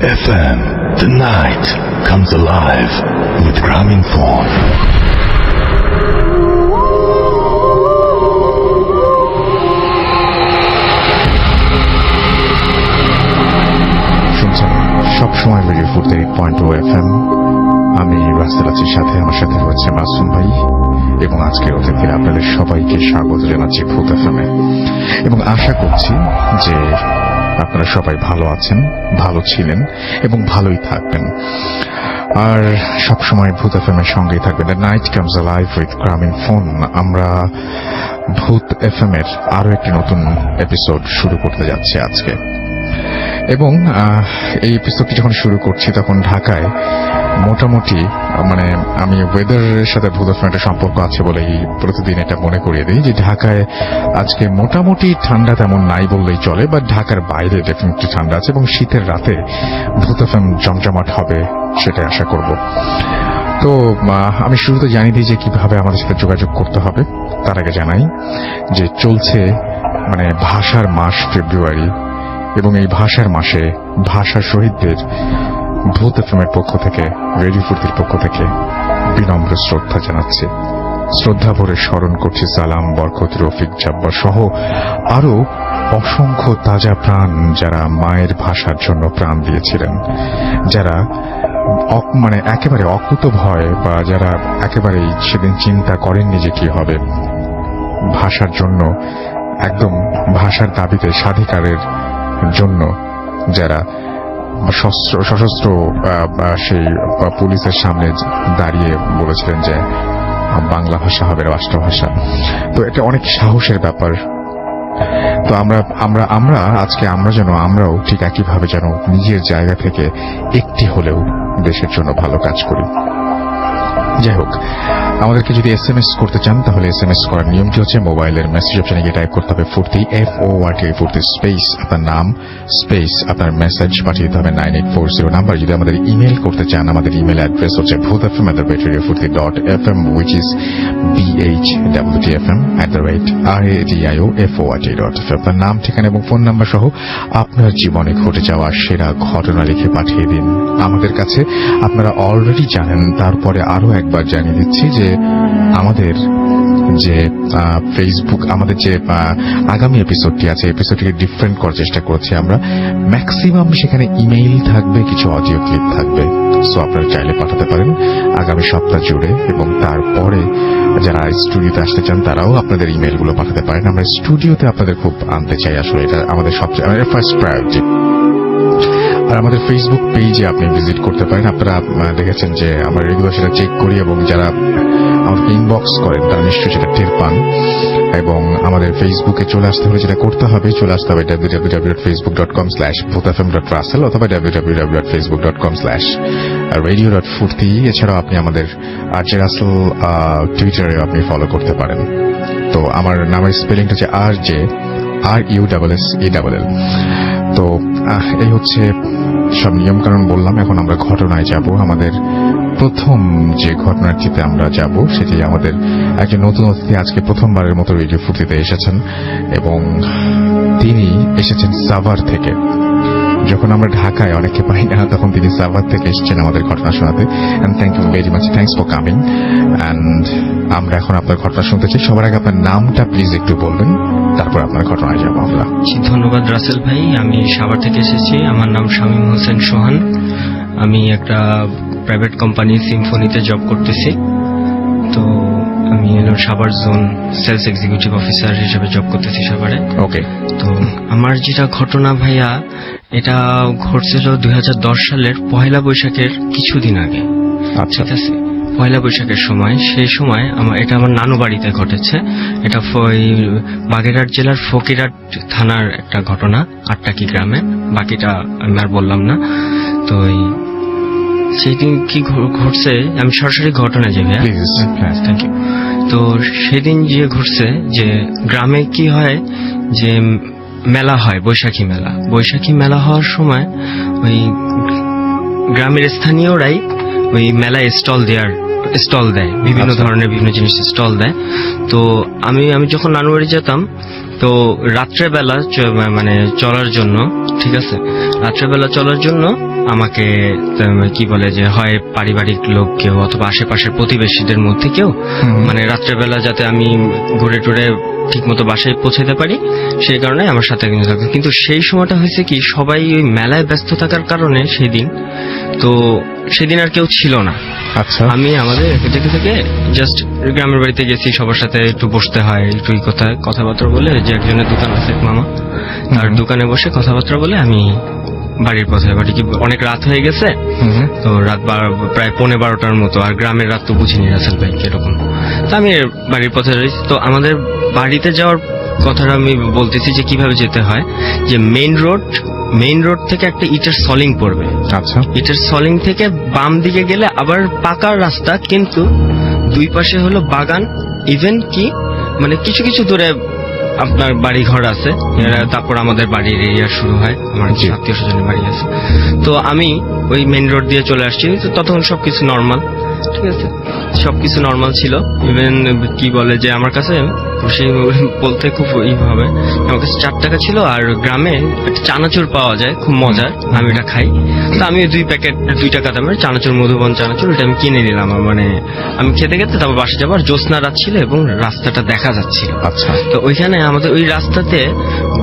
FM. The night comes alive with Grameenphone. সবসময় radio 48.2 FM। আমি রাস্তার আছি, সাথে আমার সাথে রয়েছে মাসুম ভাই এবং আজকের অতিথি আপনাদের সবাইকে স্বাগত জানাচ্ছি ভূত এফএমে এবং আশা করছি যে আপনারা সবাই ভালো আছেন, ভালো ছিলেন এবং ভালোই থাকবেন। আর সবসময় ভূত এফএমের সঙ্গেই থাকবেন। The night comes alive with Grameenphone. আমরা ভূত এফএমের আরো একটি নতুন এপিসোড শুরু করতে যাচ্ছি আজকে এবং এই এপিসোডটি যখন শুরু করছি তখন ঢাকায় মোটামুটি আমি ওয়েদারের সাথে ভূত এফএম একটা সম্পর্ক আছে বলেই প্রতিদিন এটা মনে করিয়ে দিই যে ঢাকায় আজকে মোটামুটি ঠান্ডা তেমন নাই বললেই চলে, বা ঢাকার বাইরে ডেফিনেটলি ঠান্ডা আছে এবং শীতের রাতে ভূত এফএম জমজমাট হবে সেটাই আশা করব। তো আমি শুরুতে জানিয়ে দিই যে কিভাবে আমাদের সাথে যোগাযোগ করতে হবে। তার আগে জানাই যে চলছে ভাষার মাস ফেব্রুয়ারি এবং এই ভাষার মাসে ভাষা শহীদদের ভূত এফএমের পক্ষ থেকে, রেডিও ফুর্তির পক্ষ থেকে বিনম্র শ্রদ্ধা জানাচ্ছে। শ্রদ্ধা ভরে স্মরণ করছি সালাম, বরকত, রফিক, জব্বার সহ আরো অসংখ্য তাজা প্রাণ যারা মায়ের ভাষার জন্য প্রাণ দিয়েছিলেন, যারা একেবারে অকুত ভয় বা যারা একেবারেই সেদিন চিন্তা করেননি যে কি হবে, ভাষার জন্য একদম ভাষার দাবিতে স্বাধিকারের জন্য যারা সশস্ত্র সেই পুলিশের সামনে দাঁড়িয়ে বলেছিলেন যে বাংলা ভাষা হবে রাষ্ট্রভাষা। তো এটা অনেক সাহসের ব্যাপার। তো আমরা আজকে আমরাও ঠিক একইভাবে যেন নিজের জায়গা থেকে একটি হলেও দেশের জন্য ভালো কাজ করি। যাই হোক, আমাদেরকে যদি SMS করতে চান তাহলে SMS করার নিয়মটি হচ্ছে মোবাইলের মেসেজ অপশনে গিয়ে টাইপ করতে হবে ফুর্তি, FORT স্পেস আপনার নাম স্পেস আপনার মেসেজ পাঠিয়ে দিতে হবে 9840 নাম্বার। যদি আমাদের ইমেল করতে চান, আমাদের ইমেল অ্যাড্রেস হচ্ছে bhutfm@radiofurti.fm which is bhtfm@radiofurt.fm। আপনার নাম, ঠিকানা এবং ফোন নাম্বার সহ আপনার জীবনে ঘটে যাওয়া সেরা ঘটনা লিখে পাঠিয়ে দিন আমাদের কাছে। আপনারা অলরেডি জানেন, তারপরে আরো একবার জানিয়ে দিচ্ছি যে আমাদের যে ফেসবুক, আমাদের যে আগামী এপিসোডটি আছে, এপিসোডটিকে ডিফারেন্ট করার চেষ্টা করছি আমরা। ম্যাক্সিমাম সেখানে ইমেইল থাকবে, কিছু অডিও ক্লিপ থাকবে। সো আপনারা চাইলে পাঠাতে পারেন আগামী সপ্তাহ জুড়ে, এবং তারপরে যারা স্টুডিওতে আসতে চান তারাও আপনাদের ইমেইলগুলো পাঠাতে পারেন। আমরা স্টুডিওতে আপনাদের খুব আনতে চাই, আসলে এটা আমাদের সবচেয়ে ফার্স্ট প্রায়োরিটি। আর আমাদের ফেসবুক পেজে আপনি ভিজিট করতে পারেন। আপনারা দেখেছেন যে আমরা রেগুলার সেটা চেক করি এবং যারা আমাকে ইনবক্স করেন তারা নিশ্চয়ই সেটা টের পান। এবং আমাদের ফেসবুকে চলে আসতে হলে যেটা করতে হবে, চলে আসতে হবে www.facebook.com/bhutfm.russell অথবা www.facebook.com/radio.furti। এছাড়াও আপনি আমাদের RJ Russell টুইটারে আপনি ফলো করতে পারেন। তো আমার নামের স্পেলিংটা হচ্ছে RUSSELL। তো এই হচ্ছে সব নিয়ম কানুন বললাম। এখন আমরা ঘটনায় যাব। আমাদের প্রথম যে ঘটনাটিতে আমরা যাব সেটি আমাদের একজন নতুন অতিথি আজকে প্রথমবারের মতো রেডিও ফুর্তিতে এসেছেন এবং তিনি এসেছেন সাভার থেকে। যখন আমরা ঢাকায় অনেকে পাই না, তখন তিনি সাভার থেকে এসেছেন আমাদের ঘটনা শোনাতে। And thank you very much, thanks for coming. And আমরা এখন আপনার ঘটনা শুনতে চাই। সবার আগে আপনার নামটা প্লিজ একটু বলবেন, তারপর আপনার ঘটনায় যাবো আমরা। ধন্যবাদ রাসেল ভাই। আমি সাভার থেকে এসেছি। আমার নাম শামীম হোসেন সোহান। আমি একটা প্রাইভেট কোম্পানি সিম্ফনিতে জব করতেছি। তো আমি Savar zone sales executive officer হিসেবে জব করতেছি সাভারে। ওকে। তো আমার যেটা ঘটনা ভাইয়া, এটা ঘটছিল 2010 সালের পহেলা বৈশাখের কিছুদিন আগে। আচ্ছা, ঠিক আছে, পয়লা বৈশাখের সময়। সেই সময় এটা আমার নানু বাড়িতে ঘটেছে। এটা বাগেরহাট জেলার ফকিরহাট থানার একটা ঘটনা, আটটাকি গ্রামে। বাকিটা আমি আর বললাম না। তো সেই দিন কি ঘটছে আমি সরাসরি ঘটনায় যাই। Thank you. তো সেদিন যে ঘটছে যে গ্রামে কি হয় যে মেলা হয়, বৈশাখী মেলা হওয়ার সময় ওই গ্রামের স্থানীয়রাই ওই মেলায় স্টল দেয়, বিভিন্ন ধরনের বিভিন্ন জিনিস স্টল দেয়। তো আমি যখন নানু বাড়ি যেতাম তো রাত্রেবেলা মানে চলার জন্য, ঠিক আছে, রাত্রেবেলা চলার জন্য আমাকে কি বলে যে হয় পারিবারিক লোক কেউ অথবা আশেপাশের প্রতিবেশীদের মধ্যে কেউ মানে রাত্রেবেলা যাতে আমি ঘুরে টুরে ঠিক মতো বাসায় পৌঁছাতে পারি সেই কারণে আমার সাথে একজন থাকতো। কিন্তু সেই সময়টা হয়েছে কি সবাই ওই মেলায় ব্যস্ত থাকার কারণে সেদিন আর কেউ ছিল না। আচ্ছা। আমি আমাদের থেকে থেকে জাস্ট গ্রামের বাড়িতে গেছি, সবার সাথে একটু বসতে হয়, একটু কথাবার্তা বলে, যে একজনের দোকান আছে এক মামা, তার দোকানে বসে কথাবার্তা বলে আমি বাড়ির পথে। বাড়ি কি অনেক রাত হয়ে গেছে, তো রাত প্রায় 11:30টার মতো, আর গ্রামের রাত তো বুঝিনি রাসেল ভাই কিরকম। তো আমি বাড়ির পথে রয়েছি। তো আমাদের বাড়িতে যাওয়ার কথাটা আমি বলতেছি যে কিভাবে যেতে হয়, যে মেইন রোড থেকে একটা ইটের সলিং পড়বে। আচ্ছা। ইটের সলিং থেকে বাম দিকে গেলে আবার পাকা রাস্তা, কিন্তু দুই পাশে হলো বাগান, ইভেন কি মানে কিছু কিছু দূরে আপনার বাড়ি ঘর আছে। তারপর আমাদের বাড়ির এরিয়া শুরু হয়, আমার আত্মীয় স্বজনের বাড়ি আছে। তো আমি ওই মেইন রোড দিয়ে চলে আসছি। তো তখন সবকিছু নর্মাল, ঠিক আছে, সবকিছু নর্মাল ছিল। ইভেন কি বলে যে আমার কাছে সেই বলতে খুব হবে, আমার কাছে 4 টাকা ছিল, আর গ্রামে একটা চানাচুর পাওয়া যায় খুব মজার, আমি এটা খাই। তো আমি 2 প্যাকেট 2 টাকা দামের চানাচুর, মধুবন চানাচুর, এটা আমি কিনে নিলাম। মানে আমি খেতে খেতে তারপর বাসে যাবার, জ্যোৎস্না রাত ছিল এবং রাস্তাটা দেখা যাচ্ছিল। আচ্ছা। তো ওইখানে আমাদের ওই রাস্তাতে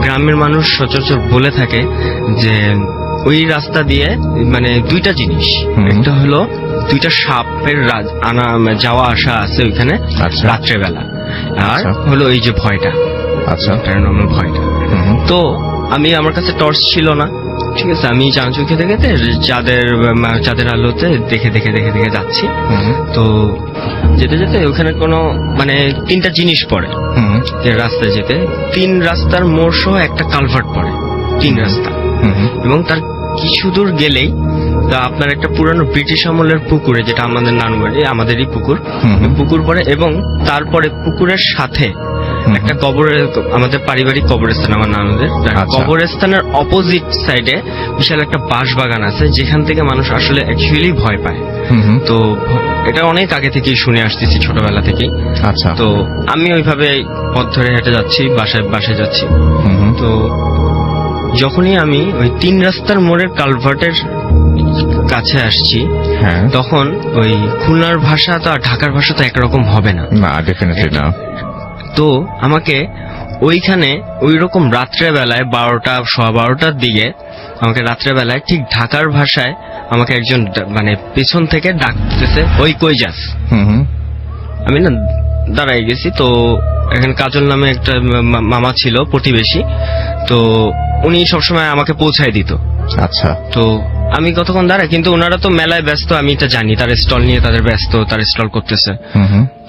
গ্রামের মানুষ সচরাচর বলে থাকে যে ওই রাস্তা দিয়ে মানে 2টা জিনিস, একটা হলো 2টা সাপের যাওয়া আসা আছে ওইখানে রাত্রেবেলা, আর হলো এই যে ভয়টা, আচ্ছা, প্যারানর্মাল ভয়টা। তো আমার কাছে টর্চ ছিল না, ঠিক আছে, আমি চানাচুর খেতে খেতে চাঁদের আলোতে দেখে দেখে দেখে দেখে যাচ্ছি। তো যেতে যেতে ওখানে কোনো মানে 3টা জিনিস পড়ে যে রাস্তায় যেতে, 3 রাস্তার মোড় সহ একটা কালভার্ট পড়ে, 3 রাস্তা, এবং তার কিছু দূর গেলেই আপনার একটা পুরানো ব্রিটিশ আমলের পুকুরে, যেটা আমাদের নানু বাড়ি, আমাদেরই পুকুর পড়ে, এবং তারপরে পুকুরের সাথে একটা আমাদের পারিবারিক কবরস্থান, আমার নানুদের কবরস্থানের অপোজিট সাইডে বিশাল একটা বাঁশ বাগান আছে, যেখান থেকে মানুষ আসলে অ্যাকচুয়ালি ভয় পায়। তো এটা অনেক আগে থেকেই শুনে আসতেছি, ছোটবেলা থেকেই। আচ্ছা। তো আমি ওইভাবে পথ ধরে হেঁটে যাচ্ছি, বাসায় যাচ্ছি। তো যখনই আমি ওই 3 রাস্তার মোড়ের কালভার্টের কাছে আসছি, তখন ওই খুলনার ভাষা তো আর ঢাকার ভাষা তো একরকম হবে না, ডেফিনেটলি না। তো আমাকে ওইখানে ওই রকম রাত্রেবেলায় 12টার দিকে আমাকে রাত্রেবেলায় ঠিক ঢাকার ভাষায় আমাকে একজন মানে পেছন থেকে ডাকতেছে, ওই কই যাস। আমি না দাঁড়াই গেছি। তো এখানে কাজল নামে একটা মামা ছিল প্রতিবেশী, তো উনি সবসময় আমাকে পৌঁছায় দিত। আচ্ছা। তো আমি কতক্ষণ দাঁড়াই, কিন্তু ওনারা তো মেলায় ব্যস্ত, আমি এটা জানি, তার স্টল নিয়ে তাদের ব্যস্ত, তার স্টল করতেছে।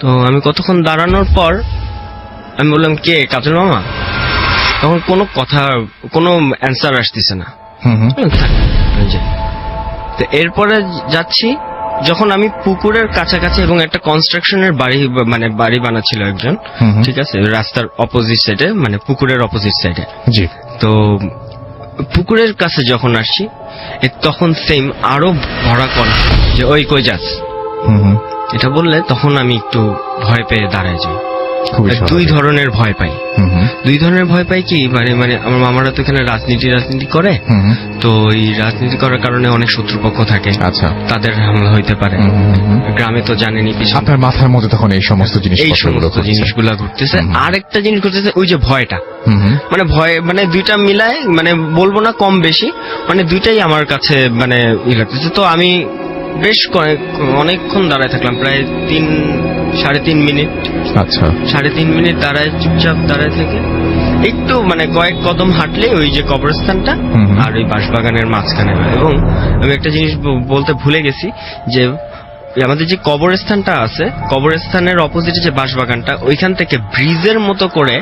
তো আমি কতক্ষণ দাঁড়ানোর পর আমি বললাম, কে কাজল মামা? তখন কোনো অ্যান্সার আসতেছে না। তো এরপরে যাচ্ছি, যখন আমি পুকুরের কাছাকাছি, এবং একটা কনস্ট্রাকশনের বাড়ি বানাচ্ছিল একজন, ঠিক আছে, রাস্তার অপোজিট সাইডে, মানে পুকুরের অপোজিট সাইডে। তো পুকুরের কাছে যখন আসছি, তখন সেম আরো ভরা করা যে ওই কই যাস, এটা বললে তখন আমি একটু ভয় পেয়ে দাঁড়ায় যাই। 2 ধরনের ভয় পাই। 2 ধরনের ভয় পাই কি মানে আমার মামারা তো এখানে রাজনীতি করে, তো এই রাজনীতি করার কারণে অনেক শত্রুপক্ষ থাকে। আচ্ছা। তাদের হামলা হইতে পারে। গ্রামে তো জানেনই, আপনার মাথার মধ্যে তখন এই সমস্ত জিনিসগুলা ঘুরতেছে। আর একটা জিনিস ঘুরতেছে, ওই যে ভয়টা, মানে ভয়, মানে 2টা মিলায়, মানে বলবো না কম বেশি, মানে 2টাই আমার কাছে মানে লাগতেছে। তো আমি বেশ অনেকক্ষণ দাঁড়ায় থাকলাম, প্রায় 3-3.5 মিনিট। আচ্ছা। 3.5 মিনিট দাঁড়ায়, চুপচাপ দাঁড়ায় থেকে একটু মানে কয়েক কদম হাঁটলে ওই যে কবরস্থানটা আর ওই বাঁশবাগানের মাঝখানে। এবং আমি একটা জিনিস বলতে ভুলে গেছি, যে আমাদের যে কবরস্থানটা আছে, কবরস্থানের অপোজিটে যে বাঁশবাগানটা, ওইখান থেকে ব্রিজের মতো করে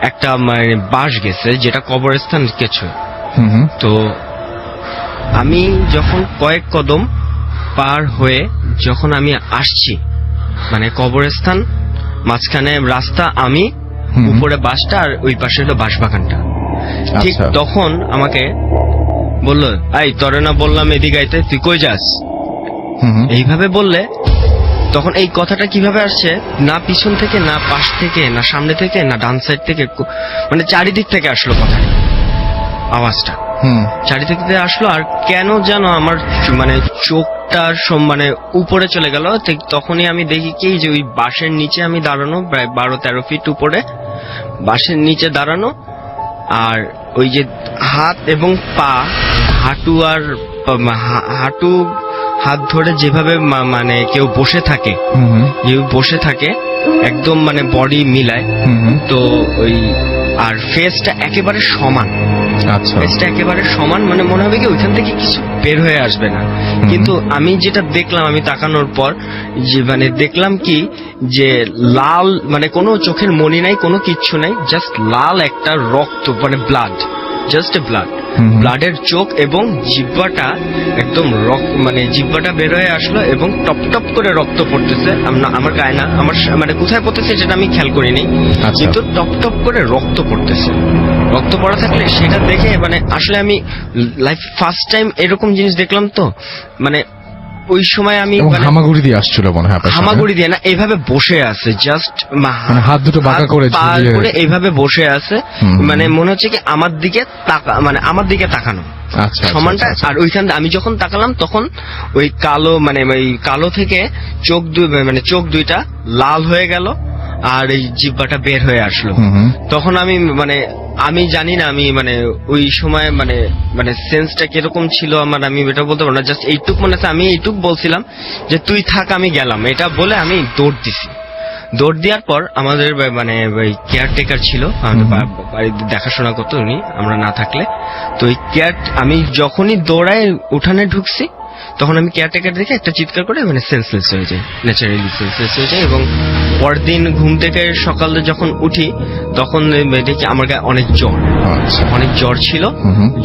একটা মানে বাঁশ গেছে, যেটা কবরস্থান কিছু। তো আমি যখন কয়েক কদম পার হয়ে যখন আমি আসছি, মানে কবরস্থান মাঝখানে রাস্তা, আমি উপরে বাসটা, আর ওই পাশে হলো বাঁশবাগানটা, ঠিক তখন আমাকে বললো, এই তোরে না বললাম এদিকে আইতে, তুই কই যাস? এইভাবে বললে তখন এই কথাটা কিভাবে আসছে, না পিছন থেকে, না পাশ থেকে, না সামনে থেকে, না ডান সাইড থেকে, মানে চারিদিক থেকে আসলো কথাটা, আওয়াজটা চারিদিক থেকে আসলো। আর কেন যেন আমার মানে চোখটা মানে উপরে চলে গেল। তখনই আমি দেখি কি যে ওই বাঁশের নিচে আমি দাঁড়ানো, প্রায় 12-13 ফিট উপরে বাঁশের নিচে দাঁড়ানো, আর ওই যে হাত এবং পা, হাঁটু আর হাঁটু হাত ধরে যেভাবে মানে কেউ বসে থাকে, বসে থাকে একদম মানে বডি মিলায়, তো ওই আর ফেসটা একেবারে সমান। আচ্ছা, ফেসটা একেবারে সমান, মানে মনে হবে কি ওইখান থেকে কিছু বের হয়ে আসবে না। কিন্তু আমি যেটা দেখলাম, আমি তাকানোর পর যে মানে দেখলাম কি যে লাল, মানে কোনো চোখের মনি নাই, কোনো কিচ্ছু নাই, জাস্ট লাল একটা রক্ত, মানে ব্লাড, জাস্ট ব্লাড, ব্লাডের চোখ, এবং জিহ্বাটা একদম মানে জিহ্বাটা বের হয়ে আসলো এবং টপ টপ করে রক্ত পড়তেছে। আমার গায়ে না, আমার মানে কোথায় পড়তেছে সেটা আমি খেয়াল করিনি, কিন্তু টপ টপ করে রক্ত পড়তেছে। রক্ত পড়া থাকলে সেটা দেখে মানে আসলে আমি লাইফ ফার্স্ট টাইম এরকম জিনিস দেখলাম। তো মানে ওই সময় আমি হামাগুড়ি দিয়ে আসছিল মনে হয়, হামাগুড়ি দিয়ে না, এইভাবে বসে আছে, জাস্ট মানে হাত দুটো বাঁকা করে এইভাবে বসে আছে, মানে মনে হচ্ছে কি আমার দিকে মানে আমার দিকে তাকানো সমানটা। আর ওইখান আমি যখন তাকালাম তখন ওই কালো, মানে ওই কালো থেকে মানে চোখ দুইটা লাল হয়ে গেল, আর এই জিহ্বাটা বের হয়ে আসলো। তখন আমি মানে আমি জানি না, আমি মানে ওই সময় মানে মানে সেন্সটা কিরকম ছিল আমার, আমি এটা বলতে পারবো না। জাস্ট এইটুক মনে আছে, আমি এইটুক বলছিলাম যে তুই থাক আমি গেলাম, এটা বলে আমি দৌড় দিছি। দৌড় দেওয়ার পর আমাদের মানে ওই কেয়ারটেকার ছিল, আমাদের বাড়িতে দেখাশোনা করতো উনি, আমরা না থাকলে। তো ওই আমি যখনই দৌড়ায় উঠানে ঢুকছি, তখন আমি কেয়ারটেকার দেখে একটা চিৎকার করে মানে সেন্সলেস হয়ে যায়, ন্যাচারালি সেন্সলেস হয়ে যায়। এবং পরের দিন ঘুম থেকে সকালে যখন উঠি তখন দেখি আমার গায়ে অনেক জ্বর, অনেক জ্বর ছিল।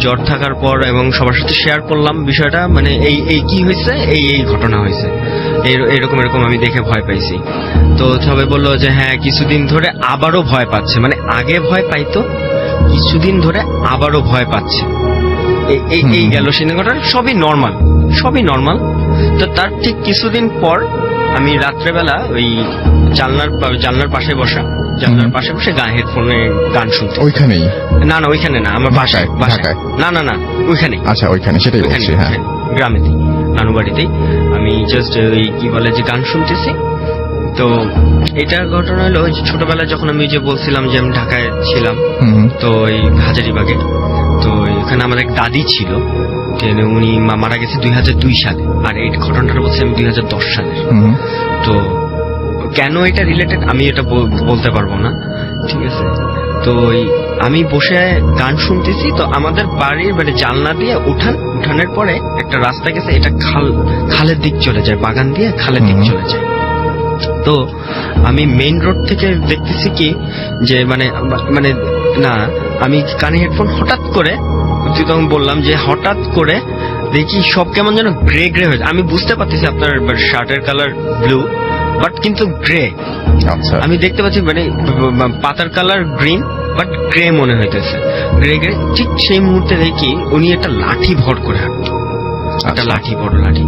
জ্বর থাকার পর এবং সবার সাথে শেয়ার করলাম বিষয়টা, মানে এই কি হয়েছে, এই ঘটনা হয়েছে, এরকম আমি দেখে ভয় পাইছি। তো সবাই বললো যে হ্যাঁ কিছুদিন ধরে আবারও ভয় পাচ্ছে, মানে আগে ভয় পাইতো, কিছুদিন ধরে আবারও ভয় পাচ্ছে। এই গেল সিনেমাটা, সবই নর্মাল। তো তার ঠিক কিছুদিন পর আমি রাত্রেবেলা ওই জানলার পাশে বসে গায়ে হেডফোনে গান শুনতে। ওইখানেই? না ওইখানে না, আমার বাসায়। না ওইখানে। আচ্ছা, ওইখানে, সেটাই বলছি। হ্যাঁ, গ্রামেতেই, নানু বাড়িতেই আমি জাস্ট ওই কি বলে যে গান শুনতেছি। তো এটার ঘটনা হলো ছোটবেলায় যখন আমি যে বলছিলাম যে আমি ঢাকায় ছিলাম, তো ওই হাজারীবাগে, তো এখানে আমার এক দাদি ছিল, উনি মারা গেছে 2002 সালে, আর এই ঘটনাটা বলছি আমি 2010 সালের। তো কেন এটা রিলেটেড আমি এটা বলতে পারবো না, ঠিক আছে। তো আমি বসে গান শুনতেছি, তো আমাদের বাড়ির মানে জানলা দিয়ে উঠানের পরে একটা রাস্তা গেছে, এটা খালের দিক চলে যায়, বাগান দিয়ে খালের দিক চলে যায়। তো আমি মেইন রোড থেকে দেখতেছি কি যে মানে না, আমি কানে হেডফোন হঠাৎ করে, তখন বললাম যে হঠাৎ করে দেখি সব কেমন যেন গ্রে হয়েছে। আমি বুঝতে পারতেছি আপনার শার্টের কালার ব্লু, বাট কিন্তু গ্রে। আমি দেখতে পাচ্ছি মানে পাতার কালার গ্রিন, বাট গ্রে মনে হইতেছে, গ্রে। ঠিক সেই মুহূর্তে দেখি উনি একটা লাঠি ভর করে হাঁটতো, একটা লাঠি, বড় লাঠি।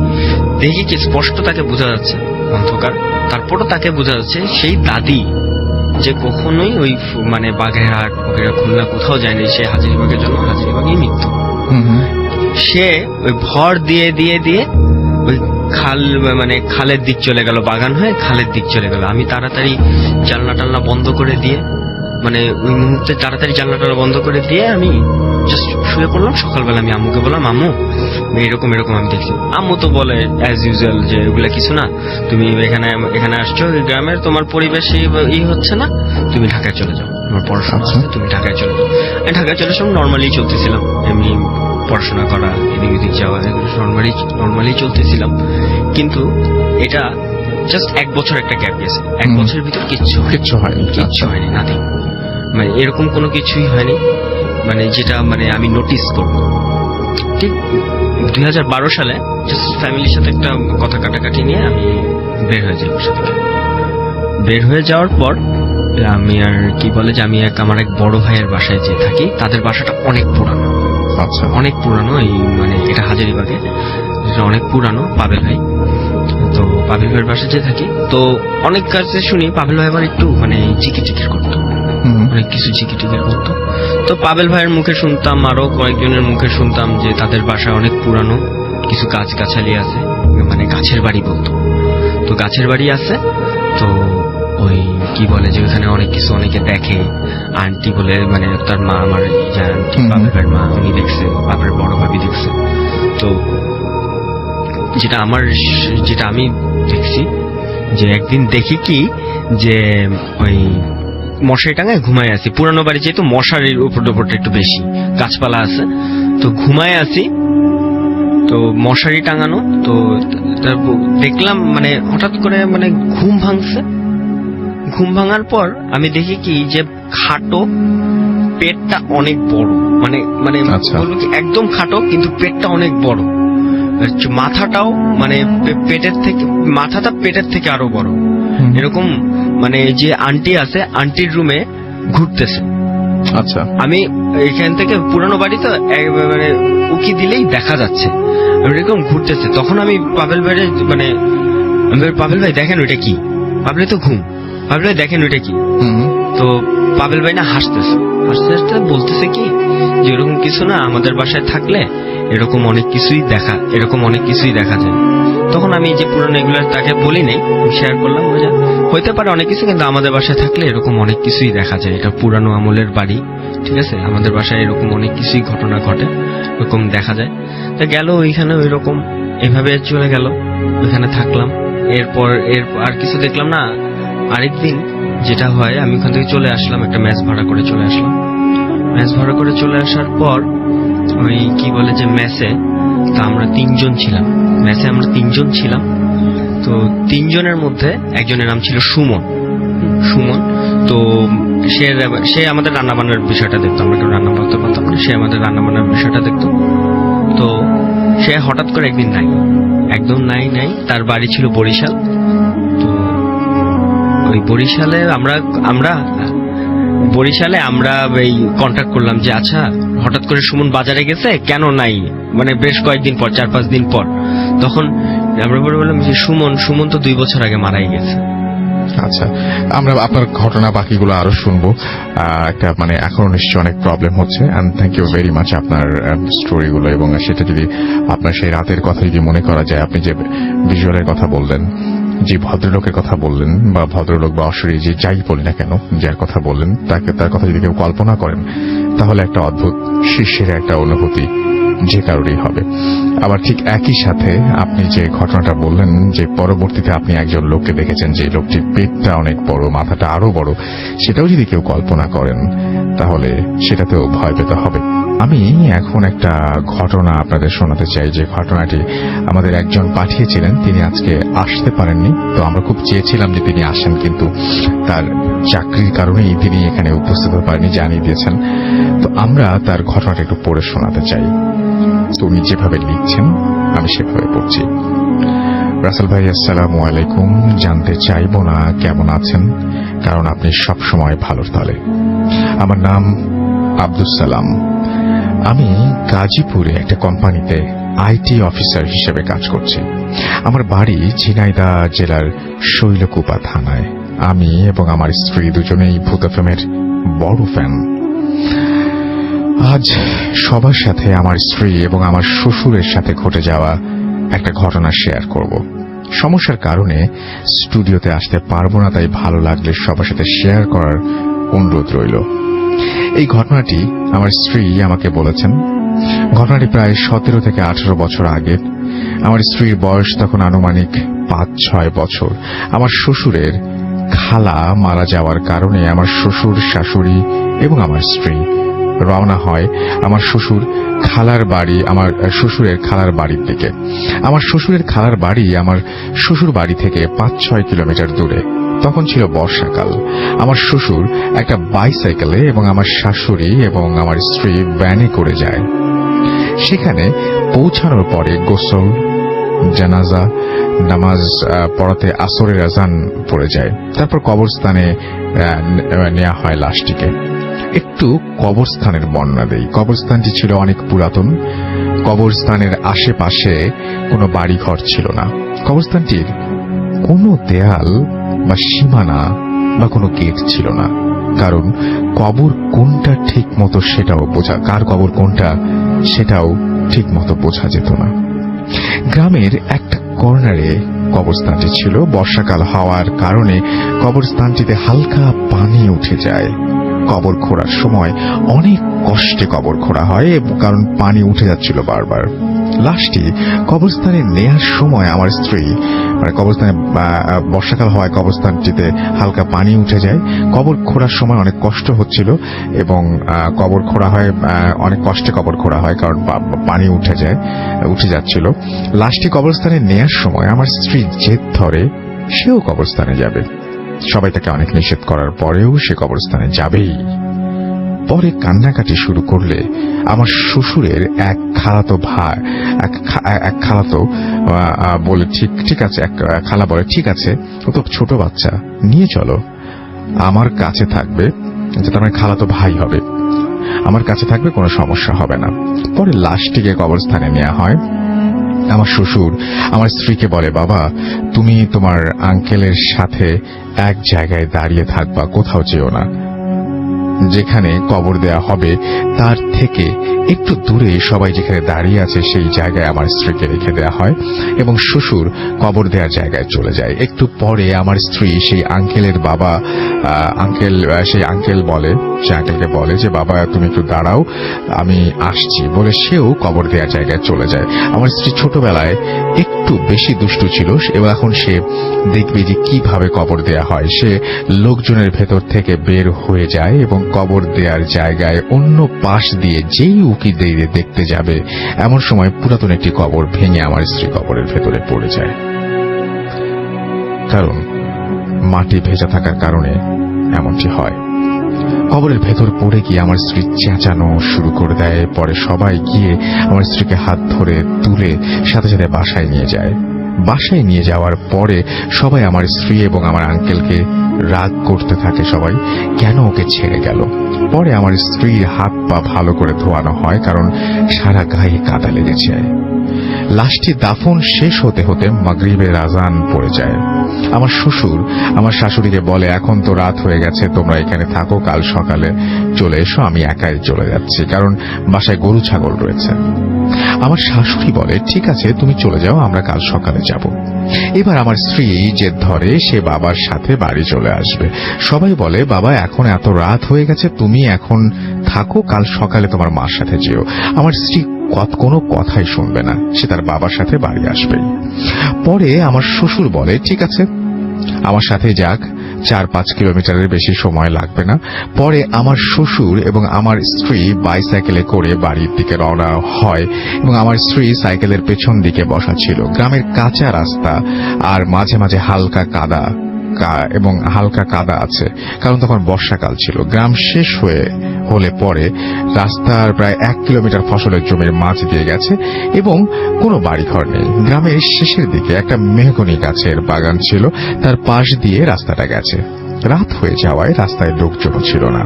দেখি কি স্পষ্ট তাকে বোঝা যাচ্ছে, অন্ধকার, তারপরও তাকে বোঝা যাচ্ছে সেই দাদি যে কখনোই ওই মানে বাগেরহাট খুলনা কোথাও যায়নি, সে হাজারীবাগের জন্য হাজারীবাগেই মৃত্যু। সে ওই ভর দিয়ে ওই মানে খালের দিক চলে গেল, বাগান হয়ে খালের দিক চলে গেল। আমি তাড়াতাড়ি জানলা বন্ধ করে দিয়ে, মানে ওই মুহূর্তে তাড়াতাড়ি জানলা বন্ধ করে দিয়ে আমি জাস্ট শুয়ে পড়লাম। সকালবেলা আমি আম্মুকে বললাম, আম্মু এরকম আমি দেখছি। আম্মু তো বলে অ্যাজ ইউজুয়াল যে এগুলা কিছু না, তুমি এখানে আসছো গ্রামের, তোমার পরিবেশে হচ্ছে না, তুমি ঢাকায় চলে যাও, তোমার পড়াশোনা আছে, তুমি ঢাকায় চলে যাও। আমি ঢাকায় চলে এসে নর্মালি চলতেছিলাম, এমনি পড়াশোনা করা, এদিক যাওয়া, নর্মালি চলতেছিলাম। কিন্তু এটা জাস্ট 1 বছর একটা গ্যাপ গেছে, 1 বছরের ভিতর কিচ্ছু হয়নি, নাথিং, মানে এরকম কোনো কিছুই হয়নি, মানে যেটা মানে আমি নোটিস করব। ঠিক 2012 সালে জাস্ট ফ্যামিলির সাথে একটা কথা কাটাকাটি নিয়ে আমি বের হয়ে যাই বাসা থেকে। বের হয়ে যাওয়ার পর আমি আর কি বলে যে আমি আমার এক বড় ভাইয়ের বাসায় যে থাকি, তাদের বাসাটা অনেক পুরানো, অনেক পুরানো, এই মানে এটা হাজারীবাগে, অনেক পুরানো, পাবেল ভাই। তো পাভেল ভাইয়ের বাসায় যে থাকি, তো অনেক কাছে শুনি পাভেল ভাই আবার একটু মানে চিকির করতো, অনেক কিছু চিকির করতো। তো পাভেল ভাইয়ের মুখে শুনতাম, আরো কয়েকজনের মুখে শুনতাম যে তাদের বাসায় অনেক পুরানো কিছু গাছ গাছালি আছে, মানে গাছের বাড়ি বলতো। তো গাছের বাড়ি আছে, তো ওই কি বলে যে ওখানে অনেক কিছু অনেকে দেখে। আন্টি বলে মানে তার মা, আমার পাভেল ভাইয়ের মা, উনি দেখছে, বাপের বড় ভাবি দেখছে। তো যেটা আমি দেখছি যে একদিন দেখি কি যে ওই মশারি টাঙায় ঘুমায় আছি, পুরানো বাড়ি যেহেতু মশারির উপরটা একটু বেশি, গাছপালা আছে, তো ঘুমায় আছি, তো মশারি টাঙানো। তো দেখলাম মানে হঠাৎ করে মানে ঘুম ভাঙছে। ঘুম ভাঙার পর আমি দেখি কি যে খাটো, পেটটা অনেক বড়, মানে মানে বলবো কি একদম খাটো কিন্তু পেটটা অনেক বড়, মাথাটাও মানে মাথাটা পেটের থেকে আরো বড়, এরকম। মানে যে আন্টি আছে, আন্টির রুমে ঘুরতেছে। আচ্ছা, আমি এখান থেকে পুরানো বাড়ি তো মানে উকি দিলেই দেখা যাচ্ছে এরকম ঘুরতেছে। তখন আমি পাভেল ভাইয়ের মানে পাভেল ভাই দেখেন ওইটা কি, পাভেল তো ঘুম, পাভেল ভাই দেখেন ওইটা কি। তো পাভেল ভাই না হাসতেছে, হাসতে হাসতে বলতেছে কি যে এরকম কিছু না, আমাদের বাসায় থাকলে এরকম অনেক কিছুই দেখা যায়। তখন আমি যে পুরনো এগুলো তাকে বলি নাই, শেয়ার করলাম, হইতে পারে অনেক কিছু, কিন্তু আমাদের বাসায় থাকলে এরকম অনেক কিছুই দেখা যায়, এটা পুরানো আমলের বাড়ি, ঠিক আছে, আমাদের বাসায় এরকম অনেক কিছুই ঘটনা ঘটে, এরকম দেখা যায়। তা গেল ওইখানে ওই রকম এভাবে চলে গেল, ওইখানে থাকলাম। এরপর আর কিছু দেখলাম না। আরেকদিন যেটা হয়, আমি ওখান থেকে চলে আসলাম, একটা ম্যাচ ভাড়া করে চলে আসলাম। ম্যাচ ভাড়া করে চলে আসার পর ওই কি বলে যে ম্যাচে তা আমরা 3 জন ছিলাম, ম্যাচে আমরা 3 জন ছিলাম। তো 3 জনের মধ্যে একজনের নাম ছিল সুমন। তো সে আমাদের রান্না বান্নার বিষয়টা দেখতো, আমরা কেউ রান্না করতে পারতাম না, সে আমাদের রান্না বান্নার বিষয়টা দেখতো। তো সে হঠাৎ করে একদিন একদম নাই, তার বাড়ি ছিল বরিশাল। তো ওই বরিশালে আমরা এই কন্ট্যাক্ট করলাম যে আচ্ছা হঠাৎ করে সুমন বাজারে গেছে, কেন নাই, মানে বেশ কয়েকদিন পর, 4-5 দিন পর। তখন আমরা বললাম যে সুমন তো 2 বছর আগে মারাই গেছে। আচ্ছা, আমরা আপনার ঘটনা বাকিগুলো আরো শুনবো। একটা মানে এখনো নিশ্চয়ই অনেক প্রবলেম হচ্ছে, and thank you very much আপনার স্টোরিগুলো। এবং সেটা যদি আপনার সেই রাতের কথা যদি মনে করা যায়, আপনি যে ভিজুয়ালের কথা বললেন, যে ভদ্রলোকের কথা বললেন, বা ভদ্রলোক বা অশরী যে যাই বলি না কেন, যার কথা বললেন, তার কথা যদি কেউ কল্পনা করেন, তাহলে একটা অদ্ভুত শীর্ষের একটা অনুভূতি যে কারোরই হবে। আবার ঠিক একই সাথে আপনি যে ঘটনাটা বললেন যে পরবর্তীতে আপনি একজন লোককে দেখেছেন যে লোকটির পেটটা অনেক বড়, মাথাটা আরো বড়, সেটাও যদি কেউ কল্পনা করেন তাহলে সেটাতেও ভয় পেতে হবে। আমি এখন একটা ঘটনা আপনাদের শোনাতে চাই, যে ঘটনাটি আমাদের একজন পাঠিয়েছিলেন, তিনি আজকে আসতে পারেননি। তো আমরা খুব চেয়েছিলাম যে তিনি আসেন, কিন্তু তার চাকরির কারণেই তিনি এখানে উপস্থিত হতে পারেনি, জানিয়ে দিয়েছেন। তো আমরা তার ঘটনাটা একটু পড়ে শোনাতে চাই। তো উনি যেভাবে লিখছেন আমি সেভাবে পড়ছি। রাসেল ভাই, আসসালামু আলাইকুম। জানতে চাইব না কেমন আছেন, কারণ আপনি সবসময় ভালোর তালে। আমার নাম আব্দুস সালাম। আমি গাজীপুরে একটা কোম্পানিতে আইটি অফিসার হিসেবে কাজ করছি। আমার বাড়ি ঝিনাইদহ জেলার শৈলকুপা থানায়। আমি এবং আমার স্ত্রী দুজনেই ভূত এফএমের বড় ফ্যান। আজ সবার সাথে আমার স্ত্রী এবং আমার শ্বশুরের সাথে ঘটে যাওয়া একটা ঘটনা শেয়ার করব। সমস্যার কারণে স্টুডিওতে আসতে পারবো না, তাই ভালো লাগলে সবার সাথে শেয়ার করার অনুরোধ রইল। এই ঘটনাটি আমার স্ত্রী আমাকে বলেছেন। ঘটনাটি প্রায় 17 থেকে 18 বছর আগে। আমার স্ত্রীর বয়স তখন আনুমানিক 5-6 বছর। আমার শ্বশুরের খালা মারা যাওয়ার কারণে আমার শ্বশুর, শাশুড়ি এবং আমার স্ত্রী রওনা হয় আমার শ্বশুরের খালার বাড়ির দিকে। আমার শ্বশুরের খালার বাড়ি আমার শ্বশুর বাড়ি থেকে 5-6 কিলোমিটার দূরে। তখন ছিল বর্ষাকাল। আমার শ্বশুর একটা বাইসাইকেলে এবং আমার শাশুড়ি এবং আমার স্ত্রী ভ্যানে করে যায়। সেখানে পৌঁছানোর পরে গোসল, জানাজা নামাজ পড়াতে আসরের আজান পড়ে যায়। তারপর কবরস্থানে নেওয়া হয় লাশটিকে। একটু কবরস্থানের বর্ণনা দেই। কবরস্থানটি ছিল অনেক পুরাতন। কবরস্থানের আশেপাশে কোনো বাড়িঘর ছিল না। কবরস্থানটির কোনো দেয়াল বা সীমানা বা কোনো গেট ছিল না, কারণ কবর কোনটা ঠিক মতো কার কবর কোনটা সেটাও ঠিক মতো বোঝা যেত না। গ্রামের একটা কর্নারে কবরস্থানটি ছিল। বর্ষাকাল হওয়ার কারণে কবরস্থানটিতে হালকা পানি উঠে যায়। কবর খোঁড়ার সময় অনেক কষ্টে কবর খোঁড়া হয়, কারণ পানি উঠে যাচ্ছিল বারবার। লাশটি কবরস্থানে নেয়ার সময় আমার স্ত্রী, কবরস্থানে বর্ষাকাল হওয়ায় কবরস্থানটিতে হালকা পানি উঠে যায়। কবর খোঁড়ার সময় অনেক কষ্ট হচ্ছিল এবং কবর খোঁড়া হয় অনেক কষ্টে কবর খোঁড়া হয়, কারণ পানি উঠে যাচ্ছিল। লাশটি কবরস্থানে নেয়ার সময় আমার স্ত্রী জেদ ধরে সেও কবরস্থানে যাবে। সবাই তাকে অনেক নিষেধ করার পরেও সে কবরস্থানে যাবেই। পরে কান্নাকাটি শুরু করলে আমার শ্বশুরের এক খালাতো বলে ঠিক আছে, এক খালা বলে ঠিক আছে, ও তো ছোট বাচ্চা, নিয়ে চলো, আমার কাছে থাকবে, যেটা আমার খালাতো ভাই হবে, আমার কাছে থাকবে, কোনো সমস্যা হবে না। পরে লাশটিকে কবরস্থানে নেওয়া হয়। আমার শ্বশুর আমার স্ত্রীকে বলে, বাবা তুমি তোমার আঙ্কেলের সাথে এক জায়গায় দাঁড়িয়ে থাকবা, কোথাও যেও না। যেখানে কবর দেয়া হবে তার থেকে একটু দূরে সবাই যেখানে দাঁড়িয়ে আছে সেই জায়গায় আমার স্ত্রীকে রেখে দেয়া হয় এবং শ্বশুর কবর দেওয়ার জায়গায় চলে যায়। একটু পরে আমার স্ত্রী সেই আঙ্কেলকে বলে যে বাবা তুমি একটু দাঁড়াও, আমি আসছি, বলে সেও কবর দেওয়ার জায়গায় চলে যায়। আমার স্ত্রী ছোটবেলায় একটু বেশি দুষ্টু ছিল এবং এখন সে দেখবে যে কিভাবে কবর দেয়া হয়। সে লোকজনের ভেতর থেকে বের হয়ে যায় এবং কবর দেওয়ার জায়গায় অন্য পাশ দিয়ে যেই উকি দিয়ে দেখতে যাবে, এমন সময় পুরাতন একটি কবর ভেঙে আমার স্ত্রী কবরের ভেতরে পড়ে যায়। কারণ মাটি ভেজা থাকার কারণে এমনটি হয়। কবরের ভেতর পড়ে গিয়ে আমার স্ত্রী চেঁচানো শুরু করে দেয়। পরে সবাই গিয়ে আমার স্ত্রীকে হাত ধরে তুলে সাথে সাথে বাসায় নিয়ে যায়। বাসায় নিয়ে যাওয়ার পরে সবাই আমার স্ত্রী এবং আমার আঙ্কেলকে রাগ করতে থাকে, সবাই কেন ওকে ছেড়ে গেল। পরে আমার স্ত্রীর হাত পা ভালো করে ধোয়ানো হয়, কারণ সারা গায়ে কাদা লেগেছে। লাশটি দাফন শেষ হতে হতে মাগরিবের আজান পড়ে যায়। আমার শ্বশুর আমার শাশুড়িকে বলে, এখন তো রাত হয়ে গেছে, তোমরা এখানে থাকো, কাল সকালে চলে এসো, আমি একাই চলে যাচ্ছি, কারণ বাসায় গরু ছাগল রয়েছে। আমার শাশুড়ি বলে, ঠিক আছে তুমি চলে যাও, আমরা কাল সকালে যাব। এবার আমার স্ত্রী জেদ ধরে সে বাবার সাথে বাড়ি চলে আসবে। সবাই বলে, বাবা এখন এত রাত হয়ে গেছে, তুমি এখন থাকো, কাল সকালে তোমার মার সাথে যেও। আমার স্ত্রী কোনো কথাই শুনবে না, সে তার বাবার সাথে বাড়ি আসবে। পরে আমার শ্বশুর বলে, ঠিক আছে আমার সাথে যাক, 4-5 কিলোমিটারের বেশি সময় লাগবে না। পরে আমার শ্বশুর এবং আমার স্ত্রী বাইসাইকেলে করে বাড়ির দিকে রওনা হয় এবং আমার স্ত্রী সাইকেলের পেছন দিকে বসা ছিল। গ্রামের কাঁচা রাস্তা আর মাঝে মাঝে হালকা কাদা আছে, কারণ তখন বর্ষাকাল ছিল। গ্রাম শেষ হলে পরে রাস্তার প্রায় 1 কিলোমিটার ফসলের জমির মাঝ দিয়ে গেছে এবং কোনো বাড়িঘর নেই। গ্রামের শেষের দিকে একটা মেহগনি গাছের বাগান ছিল, তার পাশ দিয়ে রাস্তাটা গেছে। রাত হয়ে যাওয়ায় রাস্তায় লোকজন ছিল না।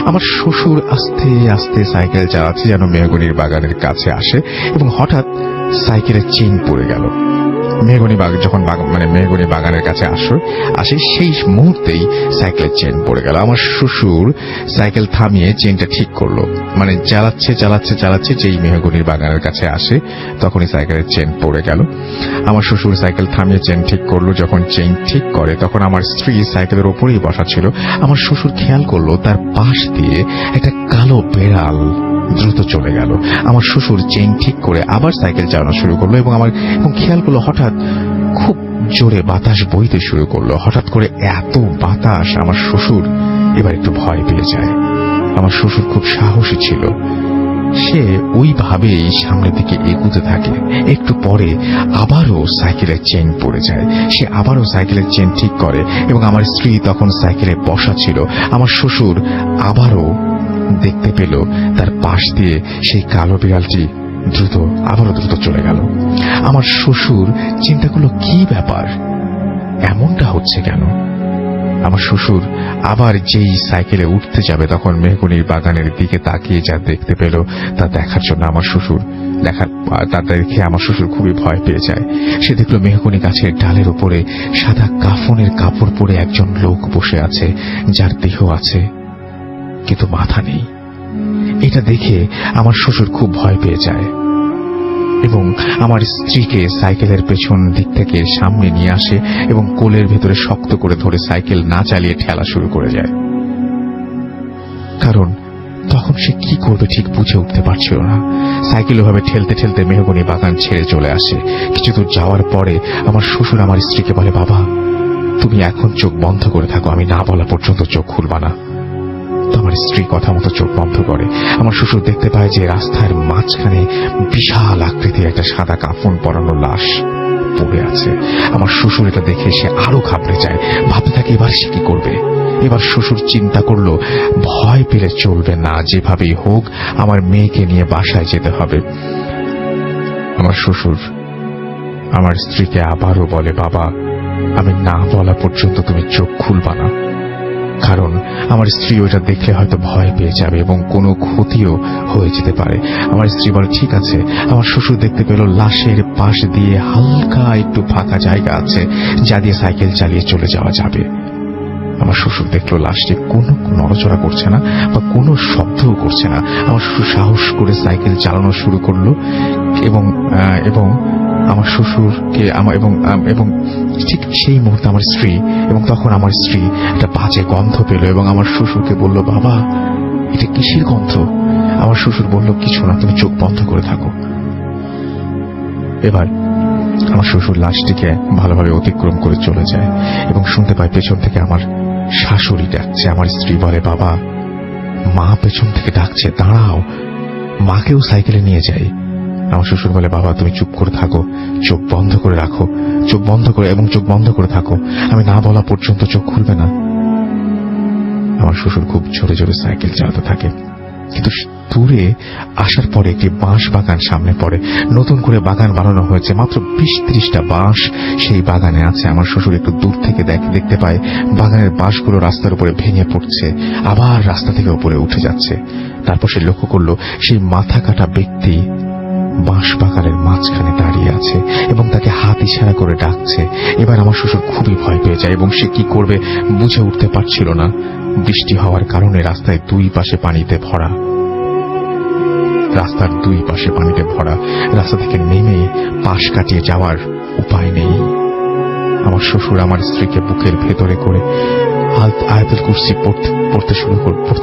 আমার শ্বশুর আস্তে আস্তে সাইকেল চালাচ্ছে যেন মেহগনির বাগানের কাছে আসে এবং হঠাৎ সাইকেলের চেইন পড়ে গেল। মেহগনি বাগানের কাছে আসে সেই মুহূর্তেই সাইকেলের চেন পড়ে গেল। আমার শ্বশুর সাইকেল থামিয়ে চেনটা ঠিক করলো, চালাচ্ছে যেই মেহগনির বাগানের কাছে আসে তখনই সাইকেলের চেন পড়ে গেল। আমার শ্বশুর সাইকেল থামিয়ে চেন ঠিক করলো। যখন চেন ঠিক করে তখন আমার স্ত্রী সাইকেলের ওপরেই বসা ছিল। আমার শ্বশুর খেয়াল করলো তার পাশ দিয়ে একটা কালো বেড়াল দ্রুত চলে গেল। আমার শ্বশুর চেইন ঠিক করে আবার সাইকেল চালানো শুরু করলো এবং খেয়াল করলো হঠাৎ খুব জোরে বাতাস বইতে শুরু করলো। হঠাৎ করে এত বাতাস, আমার শ্বশুর এবার একটু ভয় পেয়ে যায়। আমার শ্বশুর খুব সাহসী ছিল, সে ওইভাবেই সামনের দিকে এগুতে থাকে। একটু পরে আবারও সাইকেলের চেন পড়ে যায়। সে আবারও সাইকেলের চেন ঠিক করে এবং আমার স্ত্রী তখন সাইকেলে বসা ছিল। আমার শ্বশুর আবারও দেখতে পেল তার পাশ দিয়ে সেই কালো বিড়ালটি আবারও দ্রুত চলে গেল। আমার শ্বশুর চিন্তা করলো, কি ব্যাপার, এমনটা হচ্ছে কেন? আমার শ্বশুর আবার যেই সাইকেলে উঠতে যাবে তখন মেহগনির বাগানের দিকে তাকিয়ে যা দেখতে পেল তা দেখার জন্য আমার শ্বশুর তা দেখে আমার শ্বশুর খুবই ভয় পেয়ে যায়। সে দেখল মেহগনি গাছের ডালের উপরে সাদা কাফনের কাপড় পরে একজন লোক বসে আছে, যার দেহ আছে কিন্তু মাথা নেই। এটা দেখে আমার শ্বশুর খুব ভয় পেয়ে যায় এবং আমার স্ত্রীকে সাইকেলের পেছন দিক থেকে সামনে নিয়ে আসে এবং কোলের ভেতরে শক্ত করে ধরে সাইকেল না চালিয়ে ঠেলা শুরু করে যায়। কারণ তখন সে কি করবে ঠিক বুঝে উঠতে পারছিল না। সাইকেল ওভাবে ঠেলতে ঠেলতে মেহগনি বাগান ছেড়ে চলে আসে। কিছু দূর যাওয়ার পরে আমার শ্বশুর আমার স্ত্রীকে বলে, বাবা তুমি এখন চোখ বন্ধ করে থাকো, আমি না বলা পর্যন্ত চোখ খুলবা না। তো আমার স্ত্রী কথা মতো চোখ বন্ধ করে। আমার শ্বশুর দেখতে পায় যে রাস্তার মাঝখানে বিশাল আকৃতির একটা সাদা কাফন পরানো লাশ পড়ে আছে। আমার শ্বশুর এটা দেখে সে আরো ঘাবড়ে যায়, ভাবতে থাকে এবার সে কি করবে। এবার শ্বশুর চিন্তা করলো ভয় পেলে চলবে না, যেভাবেই হোক আমার মেয়েকে নিয়ে বাসায় যেতে হবে। আমার শ্বশুর আমার স্ত্রীকে আবারও বলে, বাবা আমি না বলা পর্যন্ত তুমি চোখ খুলবা না, কারণ আমার স্ত্রী ওইটা দেখলে হয়তো ভয় পেয়ে যাবে এবং কোনো ক্ষতিও হয়ে যেতে পারে। আমার স্ত্রী বলে ঠিক আছে। আমার শ্বশুর দেখতে পেল লাশের পাশ দিয়ে হালকা একটু ফাঁকা জায়গা আছে, যা দিয়ে সাইকেল চালিয়ে চলে যাওয়া যাবে। আমার শ্বশুর দেখলো লাশটি কোনো নড়াচড়া করছে না বা কোনো শব্দও করছে না। আমার শ্বশুর সাহস করে সাইকেল চালানো শুরু করলো এবং আমার শ্বশুরকে এবং ঠিক সেই মুহূর্তে আমার স্ত্রী তখন আমার স্ত্রী একটা বাজে গন্ধ পেল এবং আমার শ্বশুরকে বলল, বাবা এটা কিসের গন্ধ? আমার শ্বশুর বলল, কিছু না, তুমি চোখ বন্ধ করে থাকো। এবার আমার শ্বশুর লাশটিকে ভালোভাবে অতিক্রম করে চলে যায় এবং শুনতে পায় পেছন থেকে আমার শাশুড়ি ডাকছে। আমার স্ত্রী বলে, বাবা মা পেছন থেকে ডাকছে, দাঁড়াও, মাকেও সাইকেলে নিয়ে যাই। আমার শ্বশুর বলে, বাবা তুমি চুপ করে থাকো, চোখ বন্ধ করে রাখো, চোখ বন্ধ করে থাকো, আমি না বলা পর্যন্ত চোখ খুলবে না। আমার শ্বশুর খুব জোরে জোরে সাইকেল চালাতে থাকে, কিন্তু দূরে আসার পরে একটি বাঁশ বাগান সামনে পড়ে। নতুন করে বাগান বানানো হয়েছে, মাত্র 20-30টা বাঁশ সেই বাগানে আছে। আমার শ্বশুর একটু দূর থেকে দেখতে পায় বাগানের বাঁশগুলো রাস্তার উপরে ভেঙে পড়ছে, আবার রাস্তা থেকে উপরে উঠে যাচ্ছে। তারপর সে লক্ষ্য করলো সেই মাথা কাটা ব্যক্তি বাঁশ বাগানের মাঝখানে দাঁড়িয়ে আছে এবং তাকে হাত ইশারা করে ডাকছে। এবার আমার শ্বশুর খুবই ভয় পেয়ে যায় এবং সে কি করবে বুঝে উঠতে পারছিল না। বৃষ্টি হওয়ার কারণে রাস্তায় দুই পাশে পানিতে ভরা, রাস্তার দুই পাশে পানিতে ভরা। রাস্তা থেকে নেমে পাশ কাটিয়ে যাওয়ার উপায় নেই। আমার শ্বশুর আমার স্ত্রীকে বুকের ভেতরে করে আয়াতুল কুরসি পড়তে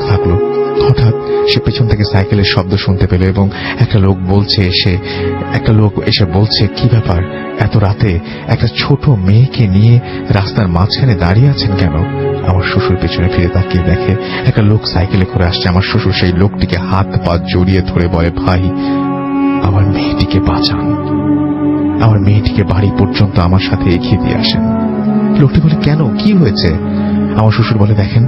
থাকলো। হঠাৎ সে পেছন থেকে সাইকেলের শব্দ শুনতে পেল এবং একটা লোক এসে বলছে, কি ব্যাপার, এত রাতে একটা ছোট মেয়েকে নিয়ে রাস্তার মাঝখানে দাঁড়িয়ে আছেন কেন? আমার শ্বশুর পেছনে ফিরে তাকিয়ে দেখে একটা লোক সাইকেলে করে আসছে। আমার শ্বশুর সেই লোকটিকে হাত পা জড়িয়ে ধরে বলে, ভাই আমার মেয়েটিকে বাঁচান, আমার মেয়েটিকে বাড়ি পর্যন্ত আমার সাথে এগিয়ে দিয়ে আসেন। লোকটি বলে, কেন, কি হয়েছে? আমার শ্বশুর বলে, দেখেন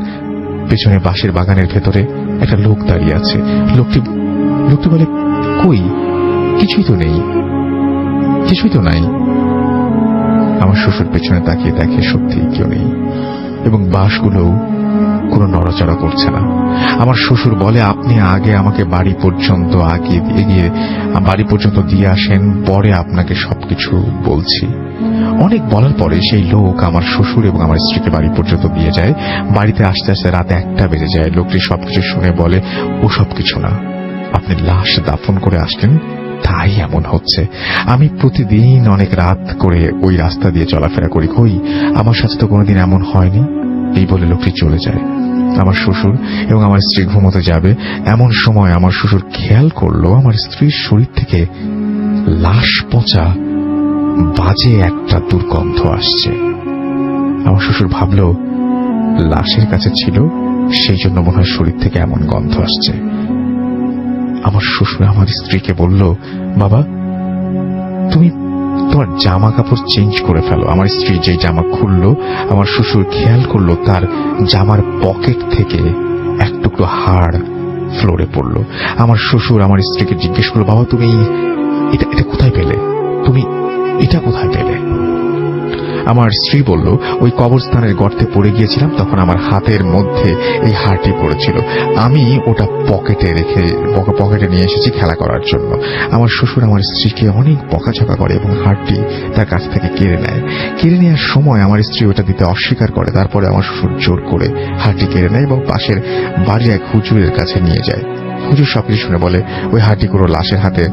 পেছনে বাঁশের বাগানের ভেতরে একটা লোক দাঁড়িয়ে আছে। লোকটি বলে, কই, কিছুই তো নাই। আমার শ্বশুর পেছনে তাকিয়ে দেখে সত্যি কেউ নেই এবং বাঁশগুলোও কোনো নড়াচড়া করছে না। আমার শ্বশুর বলে, আপনি আগে আমাকে বাড়ি পর্যন্ত দিয়ে আসেন, পরে আপনাকে সবকিছু বলছি। অনেক বলার পরে সেই লোক আমার শ্বশুর এবং আমার স্ত্রীকে বাড়ি পর্যন্ত দিয়ে যায়। বাড়িতে আসতে আসতে রাত 1টা বেজে যায়। লোকটি সবকিছু শুনে বলে, ও সবকিছু না, আপনি লাশ দাফন করে আসলেন তাই এমন হচ্ছে। আমি প্রতিদিন অনেক রাত করে ওই রাস্তা দিয়ে চলাফেরা করি, কই আমার সাথে তো কোনোদিন এমন হয়নি। এই বলে লোকটি চলে যায়। আমার শ্বশুর এবং আমার স্ত্রী ঘুমোতে যাবে, এমন সময় আমার শ্বশুর খেয়াল করলো আমার স্ত্রীর শরীর থেকে লাশ পচা বাজে একটা দুর্গন্ধ আসছে। আমার শ্বশুর ভাবল লাশের কাছে ছিল, সেই জন্য মনে হয় শরীর থেকে এমন গন্ধ আসছে। আমার শ্বশুর আমার স্ত্রীকে বলল, বাবা তুমি তোমার জামা কাপড় চেঞ্জ করে ফেলো। আমার স্ত্রী যে জামা খুললো, আমার শ্বশুর খেয়াল করলো তার জামার পকেট থেকে এক টুকরো হাড় ফ্লোরে পড়লো। আমার শ্বশুর আমার স্ত্রীকে জিজ্ঞেস করলো, বাবা তুমি এটা কোথায় পেলে, তুমি এটা কোথায় পেলে? আমার স্ত্রী বলল, ওই কবরস্থানের গর্তে পড়ে গিয়েছিলাম, তখন আমার হাতের মধ্যে এই হারটি পড়েছিল। আমি ওটা পকেটে নিয়ে এসেছি খেলা করার জন্য। আমার শ্বশুর আমার স্ত্রীকে অনেক বকাঝকা করে এবং হারটি তার কাছ থেকে কেড়ে নেয়। কেড়ে নেওয়ার সময় আমার স্ত্রী ওটা দিতে অস্বীকার করে। তারপরে আমার শ্বশুর জোর করে হারটি কেড়ে নেয় এবং পাশের বাড়ির এক হুজুরের কাছে নিয়ে যায়। হুজুর সবকিছু শুনে বলে, ওই হারটি কোনো লাশের হাতে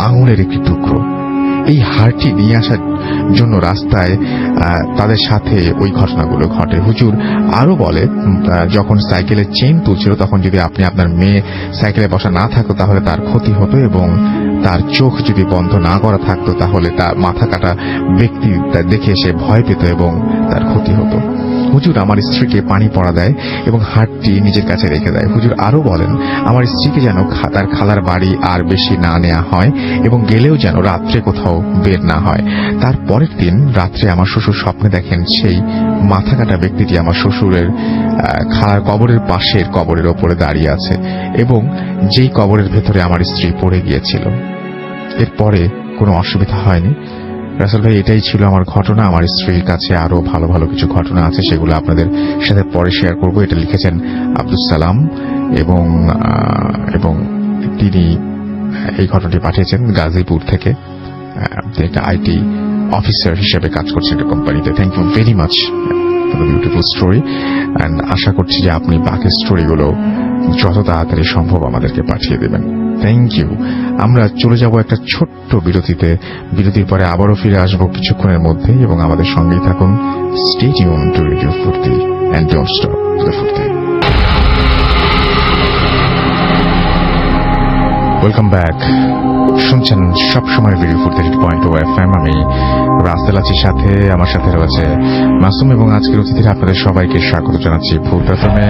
আঙুলের একটি টুকরো। এই হারটি নিয়ে আসার জন্য রাস্তায় তাদের সাথে ওই ঘটনাগুলো ঘটে। হুজুর আরো বলে, যখন সাইকেলের চেইন তুলছিল তখন যদি আপনি আপনার মেয়ে সাইকেলে বসা না থাকতো তাহলে তার ক্ষতি হতো, এবং তার চোখ যদি বন্ধ না করা থাকতো তাহলে তার মাথা কাটা ব্যক্তি দেখে সে ভয় পেত এবং তার ক্ষতি হতো। হুজুর আমার স্ত্রীকে পানি পড়া দেয় এবং হারটি নিজের কাছে রেখে দেয়। হুজুর আরো বলেন, আমার স্ত্রীকে যেন তার খালার বাড়ি আর বেশি না নেওয়া হয় এবং গেলেও যেন রাত্রে কোথাও বের না হয়। তার পরের দিন রাত্রে আমার শ্বশুর স্বপ্নে দেখেন সেই মাথা কাটা ব্যক্তিটি আমার শ্বশুরের খালার কবরের পাশের কবরের ওপরে দাঁড়িয়ে আছে এবং যেই কবরের ভেতরে আমার স্ত্রী পড়ে গিয়েছিল। এরপরে কোনো অসুবিধা হয়নি। রাসেল ভাই, এটাই ছিল আমার ঘটনা। আমার স্ত্রীর কাছে আরো ভালো ভালো কিছু ঘটনা আছে, সেগুলো আপনাদের সাথে পরে শেয়ার করব। এটা লিখেছেন আব্দুল সালাম এবং তিনি এই ঘটনাটি পাঠিয়েছেন গাজীপুর থেকে। একটা আইটি অফিসার হিসেবে কাজ করছেন একটা কোম্পানিতে। Thank you very much for the beautiful story, and আশা করছি যে আপনি বাকি স্টোরিগুলো যত তাড়াতাড়ি সম্ভব আমাদেরকে পাঠিয়ে দেবেন। Thank you. আমরা চলে যাব একটা ছোট্ট বিরতিতে। বিরতির পরে আবারও ফিরে আসবো কিছুক্ষণের মধ্যে, এবং আমাদের সঙ্গেই থাকুন। স্টে টিউন টু রেডিও ফুর্তি এন্ড ডোন্ট স্টপ দ্য ফুর্তি। Welcome back. শুনছেন সবসময় রেডিও ফুর্তি 80.2 FM। আমি রাসেল আছি সাথে, আমার সাথে রয়েছে মাসুম, এবং আজকের অতিথিরা আপনাদের সবাইকে স্বাগত জানাচ্ছি ফুর্তি এফএমে।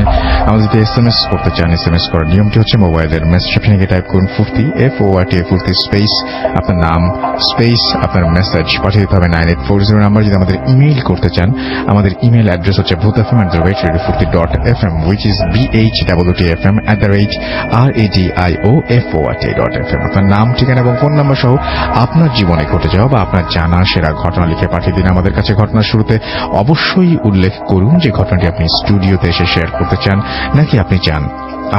আমাদের যদি SMS করতে চান, SMS করার নিয়মটি হচ্ছে মোবাইলের মেসেজ অপশনে টাইপ করুন ফুর্তি, FORT, ফুর্তি স্পেস আপনার নাম স্পেস আপনার মেসেজ পাঠিয়ে দিতে হবে 9840 নাম্বার। যদি আমাদের ইমেইল করতে চান, আমাদের ইমেইল অ্যাড্রেস হচ্ছে bhutfm@radiofurti.fm, which is bhutfm@radiofurti.fm। আপনার নাম, ঠিকানা এবং ফোন নাম্বার সহ আপনার জীবনে ঘটে যাওয়া বা আপনার জানা সেরা ঘটনা লিখে পাঠিয়ে দিন আমাদের কাছে। ঘটনার শুরুতে অবশ্যই উল্লেখ করুন যে ঘটনাটি আপনি স্টুডিওতে এসে শেয়ার করতে চান, নাকি আপনি চান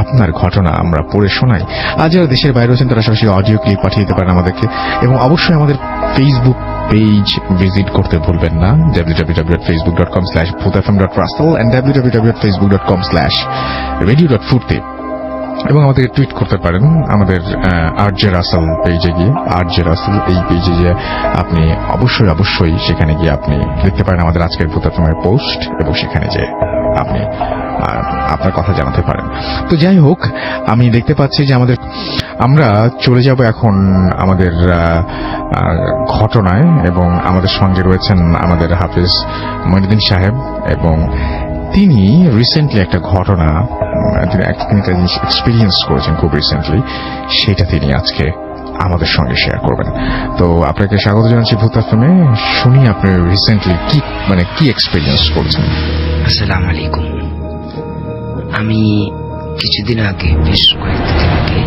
আপনার ঘটনা আমরা পড়ে শোনাই। আর যারা দেশের বাইরে আছেন তারা সরাসরি অডিও ক্লিপ পাঠিয়ে দিতে পারেন আমাদেরকে। এবং অবশ্যই আমাদের ফেসবুক পেজ ভিজিট করতে ভুলবেন না, www.facebook.com/bhutfm.russell and www.facebook.com/radio.furti। এবং আমাদেরকে টুইট করতে পারেন আমাদের RJ রাসেল পেজে গিয়ে। RJ রাসেল এই পেজে গিয়ে আপনি অবশ্যই সেখানে গিয়ে আপনি দেখতে পারেন আমাদের আজকের ভূতাত্মার পোস্ট, এবং সেখানে যে আপনি আপনার কথা জানাতে পারেন। তো যাই হোক, আমি দেখতে পাচ্ছি যে আমরা চলে যাব এখন আমাদের ঘটনায়, এবং আমাদের সঙ্গে রয়েছেন আমাদের হাফেজ মঈনুদ্দিন সাহেব, এবং তিনি রিসেন্টলি একটা ঘটনা তিনি একটা জিনিস এক্সপিরিয়েন্স করেছেন খুব রিসেন্টলি, সেটা তিনি আজকে আমাদের সঙ্গে শেয়ার করবেন। তো আপনাকে স্বাগত জানাচ্ছি ভূত এফএমে। শুনি আপনি রিসেন্টলি কি এক্সপিরিয়েন্স করেছেন। আসসালামু আলাইকুম। আমি কিছুদিন আগে, বেশ কয়েকদিন আগে,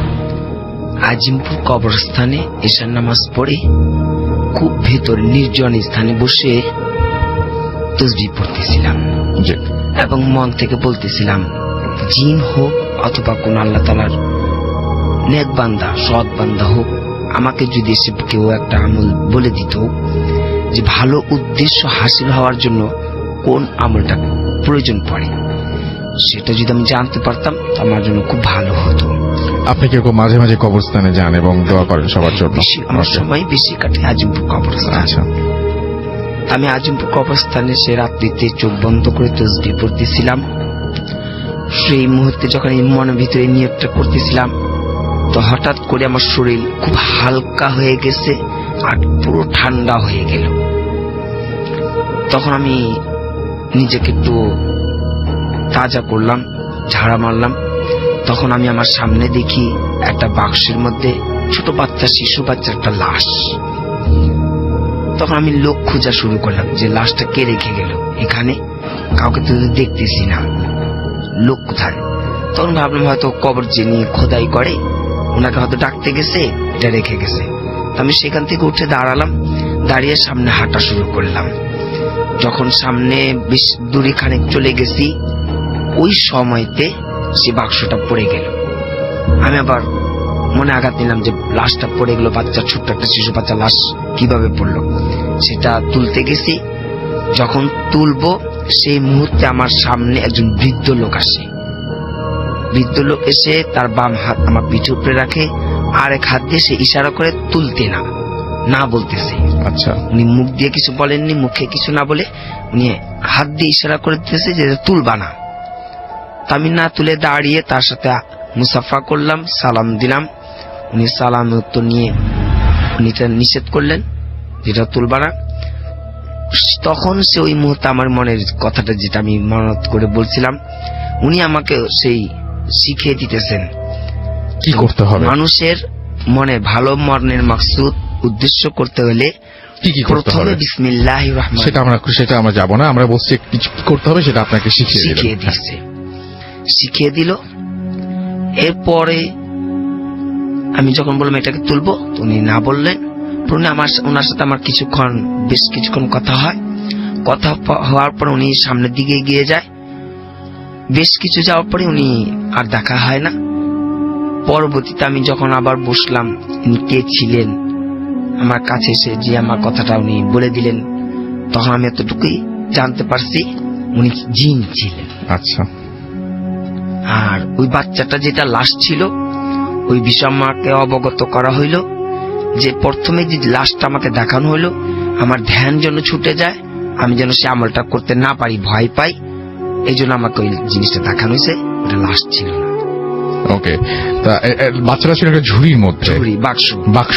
আজিমপুর কবরস্থানে এশার নামাজ পড়ে খুব ভেতর নির্জন স্থানে বসে তাসবিহ পড়তেছিলাম এবং মন থেকে বলতেছিলাম, জিন হোক অথবা কোন আল্লাহ তাআলার নেক বান্দা, সৎ বান্দা হোক, আমাকে যদি এসে কেউ একটা আমল বলে দিত যে ভালো উদ্দেশ্য হাসিল হওয়ার জন্য কোন আমলটা প্রয়োজন পড়ে, সেটা যদি আমি জানতে পারতাম আমার জন্য খুব ভালো হতো। আপনি কি মাঝে মাঝে কবরস্থানে যান এবং দোয়া করেন সবার জন্য? আমার সময় বেশি কাটে আজিমপুর কবরস্থানে। আচ্ছা। আমি আজিমপুর কবরস্থানে সে রাত্রিতে চোখ বন্ধ করে তাসবিহ পড়তেছিলাম। সেই মুহূর্তে যখন এই মনের ভিতরে নিয়তটা করতেছিলাম, তো হঠাৎ করে আমার শরীর খুব হালকা হয়ে গেছে আর পুরো ঠান্ডা হয়ে গেল। তখন আমি নিজেকে একটু তাজা করলাম, ঝাড়া মারলাম। তখন আমি আমার সামনে দেখি একটা বাক্সের মধ্যে ছোট বাচ্চা, শিশু বাচ্চার একটা লাশ। তখন আমি লোক খোঁজা শুরু করলাম যে লাশটা কে রেখে গেল এখানে, কাউকে তো দেখতেছি না, লোক কোথায়। তখন ভাবলাম হয়তো কবর যিনি খোদাই করে ওনাকে হয়তো ডাকতে গেছে, এটা রেখে গেছে। আমি সেখান থেকে উঠে দাঁড়ালাম, দাঁড়িয়ে সামনে হাঁটা শুরু করলাম। যখন সামনে বেশ দূরে খানিক চলে গেছি, ওই সময়তে সে বাক্সটা পড়ে গেল। আমি আবার মনে আঘাত নিলাম যে লাশটা পড়ে গেল, বাচ্চা, ছোট্ট একটা শিশু বাচ্চা লাশ কিভাবে পড়লো। সেটা তুলতে গেছি, যখন তুলবো সেই মুহূর্তে আমার সামনে একজন বৃদ্ধ লোক আসে। বৃদ্ধ লোক এসে তার বাম হাত আমার পিঠের উপরে রাখে, আর এক হাত দিয়ে সে ইশারা করে তুলতে না বলতেছে। আচ্ছা, উনি মুখ দিয়ে কিছু বলেননি, মুখে কিছু না বলে উনি হাত দিয়ে ইশারা করে দিতেছে যে তুলবা না। আমি না তুলে দাঁড়িয়ে তার সাথে মুসাফা করলাম, সালাম দিলাম। উনি সালাম উত্তর নিয়ে উনি নিষেধ করলেন যেটা তুলবা না। তখন সে ওই মুহূর্তে আমার মনের কথাটা যেটা আমি মনত করে বলছিলাম, উনি আমাকে সেই শিখিয়ে দিতেছেন কি করতে হবে। মানুষের মনে ভালো মনের মাকসুদ উদ্দেশ্য করতে হলে কি করতে হবে, প্রথমে বিসমিল্লাহির রহমানির সেটা আমরা যাব না, আমরা বলছি কিছু করতে হবে, সেটা আপনাকে শিখিয়ে দিয়েছে, শিখিয়ে দিল। এরপরে আমি যখন বললাম এটাকে তুলবো, উনি না বললেন। ওনার সাথে আমার বেশ কিছুক্ষণ কথা হয়। কথা হওয়ার পর উনি সামনের দিকে এগিয়ে যায়। বেশ কিছু যাওয়ার পরে উনি আর দেখা হয় না। পরবর্তীতে আমি যখন আবার বসলাম, উনি কে ছিলেন আমার কাছে এসে যে আমার কথাটা উনি বলে দিলেন, তখন আমি এতটুকুই জানতে পারছি উনি জিন ছিলেন। আচ্ছা, আর ওই বাচ্চাটা যেটা লাশ ছিল, ওই বিষয় আমাকে অবগত করা হইল যে প্রথমে যে লাশটা আমাকে দেখানো হইলো, আমার ধ্যান যেন ছুটে যায়, আমি যেন সে আমলটা করতে না পারি, ভয় পাই, এই জন্য আমাকে ওই জিনিসটা দেখানো হয়েছে। ওটা লাশ ছিল না। ওকে, তা বাচ্চাটা ছিল একটা ঝুড়ির মধ্যে, বাক্স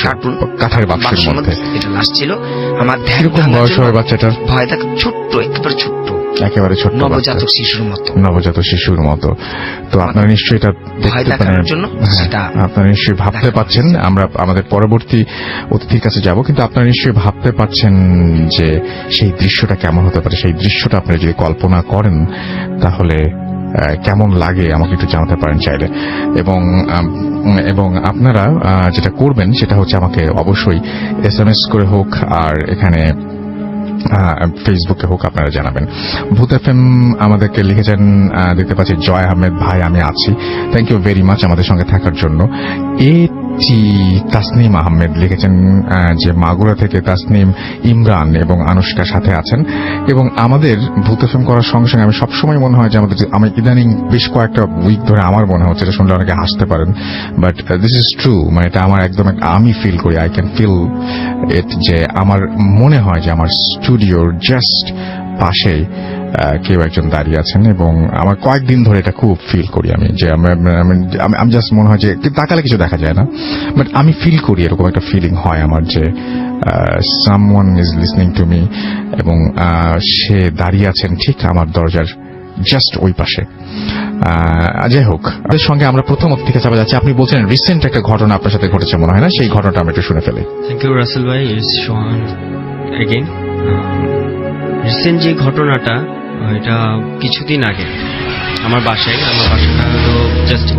কাঠের বাক্সের মধ্যে এটা লাশ ছিল। আমার ধ্যান বয়স হবে বাচ্চাটার? ভয় থাকে, ছোট্ট, একেবারে ছোট্ট, নবজাতক শিশুর মতো। তো আপনারা নিশ্চয়ই এটা আপনারা নিশ্চয়ই ভাবতে পাচ্ছেন, আমরা আমাদের পরবর্তী অতিথির কাছে যাব, কিন্তু আপনারা নিশ্চয়ই ভাবতে পাচ্ছেন যে সেই দৃশ্যটা কেমন হতে পারে। সেই দৃশ্যটা আপনারা যদি কল্পনা করেন তাহলে কেমন লাগে আমাকে একটু জানাতে পারেন চাইলে। এবং আপনারা যেটা করবেন সেটা হচ্ছে আমাকে অবশ্যই SMS করে হোক আর এখানে ফেসবুকে হোক আপনারা জানাবেন। ভূত FM আমাদেরকে লিখেছেন, দেখতে পাচ্ছি জয় আহমেদ ভাই, আমি আছি, থ্যাংক ইউ ভেরি মাচ আমাদের সঙ্গে থাকার জন্য। তাসনিম আহমেদ লিখেছেন যে মাগুরা থেকে তাসনিম, ইমরান এবং আনুষ্কা সাথে আছেন। এবং আমাদের ভূত FM করার সঙ্গে সঙ্গে আমি সবসময় মনে হয় যে আমি ইদানিং বেশ কয়েকটা উইক ধরে আমার মনে হচ্ছে, এটা শুনলে অনেকে হাসতে পারেন, বাট দিস ইজ ট্রু, মানে এটা আমার একদম আমি ফিল করি, আই ক্যান ফিল ইট, যে আমার মনে হয় যে আমার স্টুডিওর জাস্ট পাশেই কেউ একজন দাঁড়িয়ে আছেন। এবং আমার কয়েকদিন ধরে এটা খুব ফিল করি আমি, যে আমি জাস্ট মনে হয় যে তাকালে কিছু দেখা যায় না, বাট আমি ফিল করি, এরকম একটা ফিলিং হয় আমার যে someone is listening to me, এবং সে দাঁড়িয়ে আছেন ঠিক আমার দরজার জাস্ট ওই পাশে। যাই হোক, আমাদের সঙ্গে আমরা প্রথম অতিথির কাছে যাচ্ছি। আপনি বলছেন রিসেন্ট একটা ঘটনা আপনার সাথে ঘটেছে মনে হয় না, সেই ঘটনাটা আমরা একটু শুনে ফেলি। থ্যাংক ইউ রাসেল ভাই, ইটস সোহান এগেইন। রিসেন্ট যে ঘটনাটা, এটা কিছুদিন আগে আমার বাসাটা হলো জাস্ট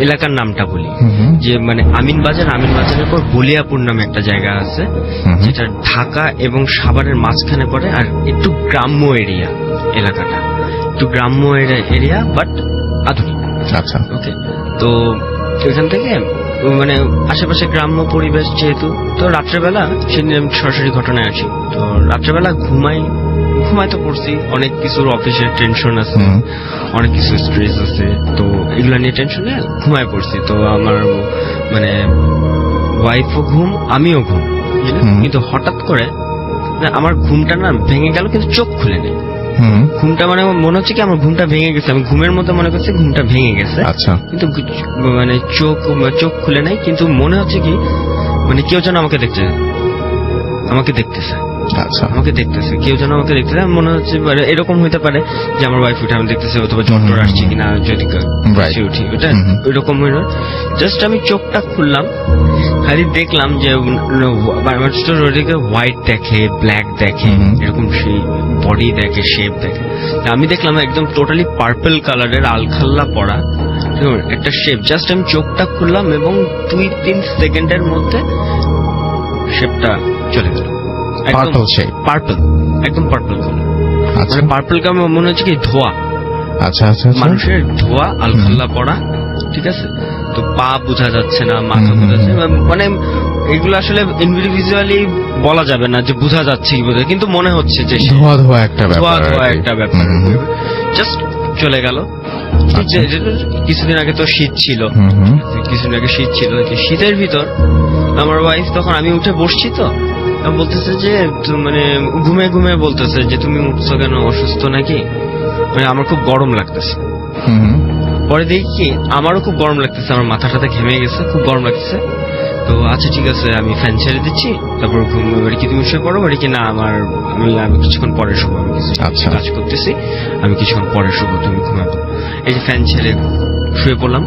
এলাকার নামটা বলি, যে আমিন বাজারের পর বলিয়াপুর নামে একটা জায়গা আছে, যেটা ঢাকা এবং সাভারের মাঝখানে পড়ে, আর একটু গ্রাম্য এরিয়া, এলাকাটা একটু গ্রাম্য এরিয়া বাট আধুনিক। আচ্ছা, ওকে। তো ওইখান থেকে আশেপাশে গ্রাম্য পরিবেশ যেহেতু, তো রাত্রেবেলা সেদিন আমি সরাসরি ঘটনায় আসি। তো রাত্রেবেলা ঘুমাই তো পড়ছি, অনেক কিছুর অফিসের টেনশন আছে, অনেক কিছু স্ট্রেস আছে, তো এগুলা নিয়ে টেনশনে ঘুমায় পড়ছি। তো আমার ওয়াইফও ঘুম, আমিও ঘুম, কিন্তু হঠাৎ করে আমার ঘুমটা না ভেঙে গেল, কিন্তু চোখ খুলে নেই। ঘুমটা মনে হচ্ছে কি আমার ঘুমটা ভেঙে গেছে, আমি ঘুমের মতো মনে করছি ঘুমটা ভেঙে গেছে, কিন্তু চোখ খুলে নাই, কিন্তু মনে হচ্ছে কি কেউ যেন আমাকে দেখতেছে, কেউ যেন আমাকে দেখতেছে। মনে হচ্ছে এরকম হইতে পারে যে আমার ওয়াইফ উঠে আমি দেখতেছে, অথবা জ্বর আসছে কিনা, যদি উঠি ওটা ওইরকম হইল। জাস্ট আমি চোখটা খুললাম, খালি দেখলাম যে হোয়াইট দেখে, ব্ল্যাক দেখে, এরকম সেই বডি দেখে, শেপ দেখে। আমি দেখলাম একদম টোটালি পার্পল কালারের আলখাল্লা পড়া একটা শেপ। জাস্ট আমি চোখটা খুললাম এবং 2-3 সেকেন্ডের মধ্যে শেপটা চলে গেল। Purple shade. পার্পল, একদম পার্পল কালার। আচ্ছা মানে পার্পল কালার মনে হচ্ছে কি ধোয়া, আচ্ছা আচ্ছা আচ্ছা। মানুষের ধোয়া আলখাল্লা পড়া, ঠিক আছে। তো পা বোঝা যাচ্ছে না, মাথা বোঝা যাচ্ছে না, মানে এগুলো আসলে ইন্ডিভিজুয়ালি বলা যাবে না যে বোঝা যাচ্ছে কি বোঝা, কিন্তু মনে হচ্ছে যে ধোয়া ধোয়া একটা ব্যাপার, ধোয়া ধোয়া একটা ব্যাপার। জাস্ট চলে গেল। আচ্ছা। কিছুদিন আগে তো শীত ছিল, কিছুদিন আগে শীত ছিল, শীতের ভিতর আমার ওয়াইফ, তখন আমি উঠে বসছি তো বলতেছে যে মানে ঘুমে ঘুমে বলতেছে যে তুমি উঠছো কেন, অসুস্থ নাকি? মানে আমার খুব গরম লাগতেছে। পরে দেখি কি আমারও খুব গরম লাগতেছে, আমার মাথাটাতে ঘেমে গেছে, খুব গরম লাগতেছে। তো আচ্ছা ঠিক আছে, আমি ফ্যান ছেড়ে দিচ্ছি, তারপর ঘুম কি তুমি শুয়ে পড়ো, বলি কি না আমি কিছুক্ষণ পরে শুবো, আমি কিছু কাজ করতেছি, আমি কিছুক্ষণ পরে শুবো, তুমি ঘুমাবো। এই যে ফ্যান ছেড়ে শুয়ে পড়লাম।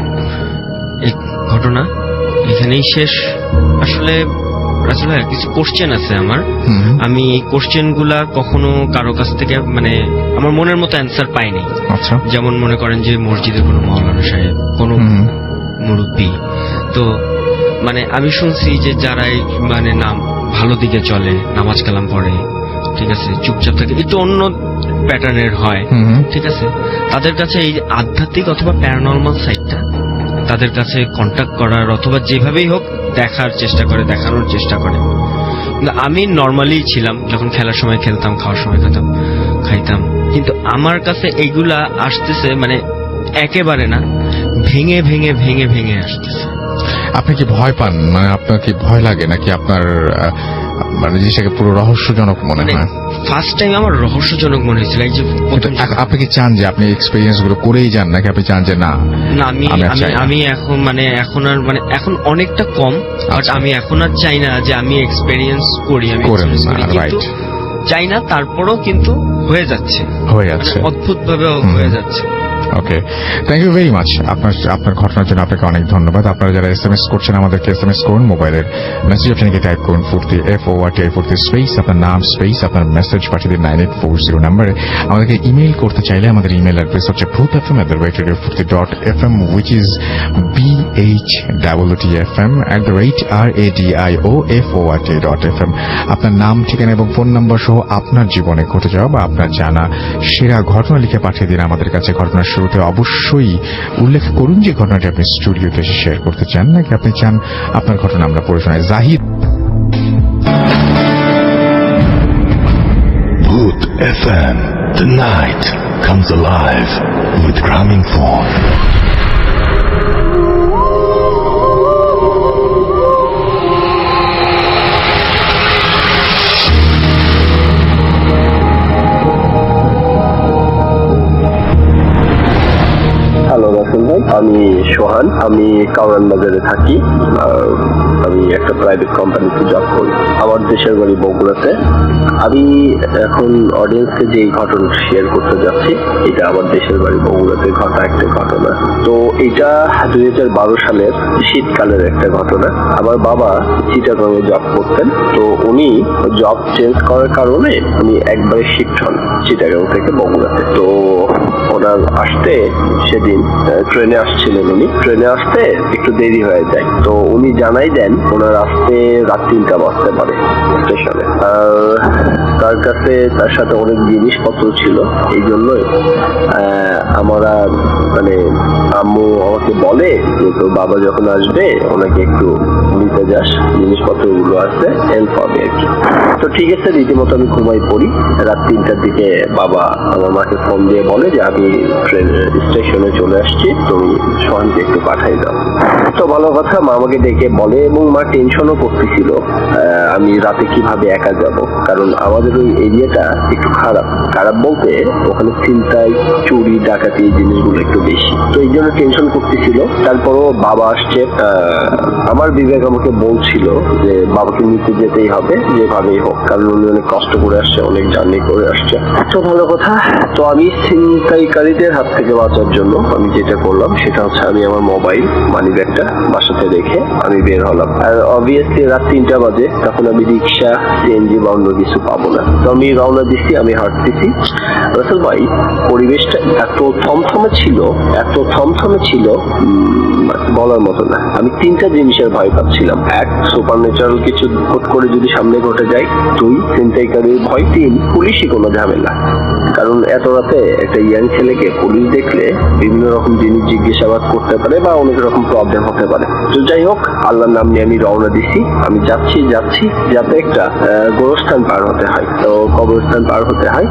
এই ঘটনা এখানেই শেষ। আসলে কিছু কোশ্চেন আছে আমার, আমি এই কোশ্চেন গুলা কখনো কারো কাছ থেকে মানে আমার মনের মতো অ্যান্সার পাইনি। যেমন মনে করেন যে মসজিদের কোনো মাওলানা সাহেব, কোনো মুরব্বী, তো মানে আমি শুনছি যে যারাই মানে নাম ভালো দিকে চলে, নামাজ কালাম পড়ে, ঠিক আছে, চুপচাপ থাকে, একটু অন্য প্যাটার্নের হয়, ঠিক আছে, তাদের কাছে এই আধ্যাত্মিক অথবা প্যারানর্মাল সাইডটা তাদের কাছে কন্ট্যাক্ট করার অথবা যেভাবেই হোক দেখার চেষ্টা করে, দেখানোর চেষ্টা করে। কিন্তু আমি নর্মালি ছিলাম, যখন খেলার সময় খেলতাম, খাওয়ার সময় খাইতাম, কিন্তু আমার কাছে এইগুলা আসতেছে মানে একেবারে না, ভেঙে ভেঙে ভেঙে ভেঙে আসতেছে। আপনি কি ভয় পান, মানে আপনার কি ভয় লাগে নাকি আপনার মানে জিনিসটাকে পুরো রহস্যজনক মনে হয়? ফার্স্ট টাইম আমার রহস্যজনক মনে হয়েছিল। এই যে আপনি কি চান যে আপনি এক্সপেরিয়েন্স গুলো করেই যান, নাকি আপনি চান যে না আমি এখন মানে এখন আর মানে এখন অনেকটা কম, বাট আমি এখন আর চাই না যে আমি এক্সপেরিয়েন্স করি, আমি কিন্তু চাই না, তারপরও কিন্তু হয়ে যাচ্ছে অদ্ভুত ভাবে হয়ে যাচ্ছে। ওকে, থ্যাংক ইউ ভেরি মাচ আপনার ঘটনার জন্য আপনাকে অনেক ধন্যবাদ। আপনারা যারা SMS করছেন আমাদেরকে SMS করুন, মোবাইলের মেসেজ অপশনে টাইপ করুন ফুর্তি FORTI ফুর্তি স্পেস আপনার নাম স্পেস আপনার মেসেজ পাঠিয়ে দিন 9840 নাম্বারে। আমাদেরকে ইমেইল করতে চাইলে আমাদের ইমেইল অ্যাড্রেস হচ্ছে bhutfm@radiofurti.fm which is BHWTFM@RADIOFORT.FM। আপনার নাম, ঠিকানা এবং ফোন নাম্বার সহ আপনার জীবনে ঘটে যাওয়া বা আপনার জানা সেরা ঘটনা লিখে পাঠিয়ে দিন আমাদের কাছে। ঘটনার শুরুতে অবশ্যই উল্লেখ করুন যে ঘটনাটি আপনি স্টুডিওতে এসে শেয়ার করতে চান, নাকি আপনি চান আপনার ঘটনা আমরা পড়ে শোনাই। Zahid. Bhoot FM, the night comes alive with Grameenphone. আমি সোহান, আমি কাউরান বাজারে থাকি, আমি একটা প্রাইভেট কোম্পানিতে জব করি, আমার দেশের বাড়ি বগুড়াতে। আমি এখন অডিয়েন্সকে যে ঘটনা শেয়ার করতে যাচ্ছি, এটা আমার দেশের বাড়ি বগুড়াতে ঘটা একটা ঘটনা। তো এটা 2012 সালের শীতকালের একটা ঘটনা। আমার বাবা চিটাগাংয়ে জব করতেন, তো উনি জব চেঞ্জ করার কারণে উনি একবারে শিফট হন চিটাগাং থেকে বগুড়াতে। তো ওনার আসতে সেদিন ট্রেনে আসছিলেন, উনি ট্রেনে আসতে একটু দেরি হয়ে যায়। তো উনি জানাই দেন ওনার আসতে রাত 3টা বাজতে পারে স্টেশনে। তার কাছে তার সাথে অনেক জিনিসপত্র ছিল, এই জন্যই আমরা মানে আম্মু আমাকে বলে যে তোর বাবা যখন আসবে ওনাকে একটু নিতে যাস, জিনিসপত্র গুলো আছে, হেল্প হবে আর কি। তো ঠিক আছে, রীতিমতো আমি ঘুমাই পড়ি। রাত 3টার দিকে বাবা আমার মাকে ফোন দিয়ে বলে যে আমি ট্রেন স্টেশনে চলে আসছি, তুমি সোহানকে একটু পাঠাই দাও। তো ভালো কথা, মা আমাকে ডেকে বলে, এবং মা টেনশনও করতেছিল আমি রাতে কিভাবে একা যাব, কারণ আমাদের ওই এরিয়াটা একটু খারাপ বলতে ওখানে ছিনতাই, চুরি, ডাকাতি এই জিনিসগুলো একটু বেশি, তো এই জন্য টেনশন করতেছিল। তারপরও বাবা আসছে, আমার বিবেক আমাকে বলছিল যে বাবাকে নিতে যেতেই হবে যেভাবেই হোক, কারণ উনি অনেক কষ্ট করে আসছে, অনেক জার্নি করে আসছে। তো ভালো কথা, তো আমি ছিনতাইকারীদের হাত থেকে বাঁচার জন্য আমি যেটা করলাম সেটা হচ্ছে আমি আমার মোবাইল মানি ব্যাগটা বাসাতে রেখে আমি বের হলাম। আর অবভিয়াসলি রাত 3টা বাজে, তখন আমি রিক্সা সিএনজি বা অন্য কিছু পাবো না। তো আমি রওনা দিচ্ছি, আমি হাঁটতেছি। রাসেল ভাই, পরিবেশটা এত থমথমে ছিল বলার মতো না। আমি 3টা জিনিসের ভয় পাচ্ছিলাম। 1, সুপার ন্যাচারাল কিছু হুট করে যদি সামনে ঘটে যায়। 2, ছিনতাইকারীর ভয়। 3, পুলিশই কোনো ঝামেলা। কারণ এত রাতে একটা ইয়াং ছেলেকে পুলিশ দেখলে বিভিন্ন রকম জিনিস জিজ্ঞাসাবাদ করতে পারে বা অনেক রকম প্রবলেম হতে পারে। তো যাই হোক, আল্লাহর নাম নিয়ে আমি রওনা দিছি। আমি যাচ্ছি যাতে একটা গোরস্থান পার হতে হয়, তো কবরস্থান পার হতে হয়।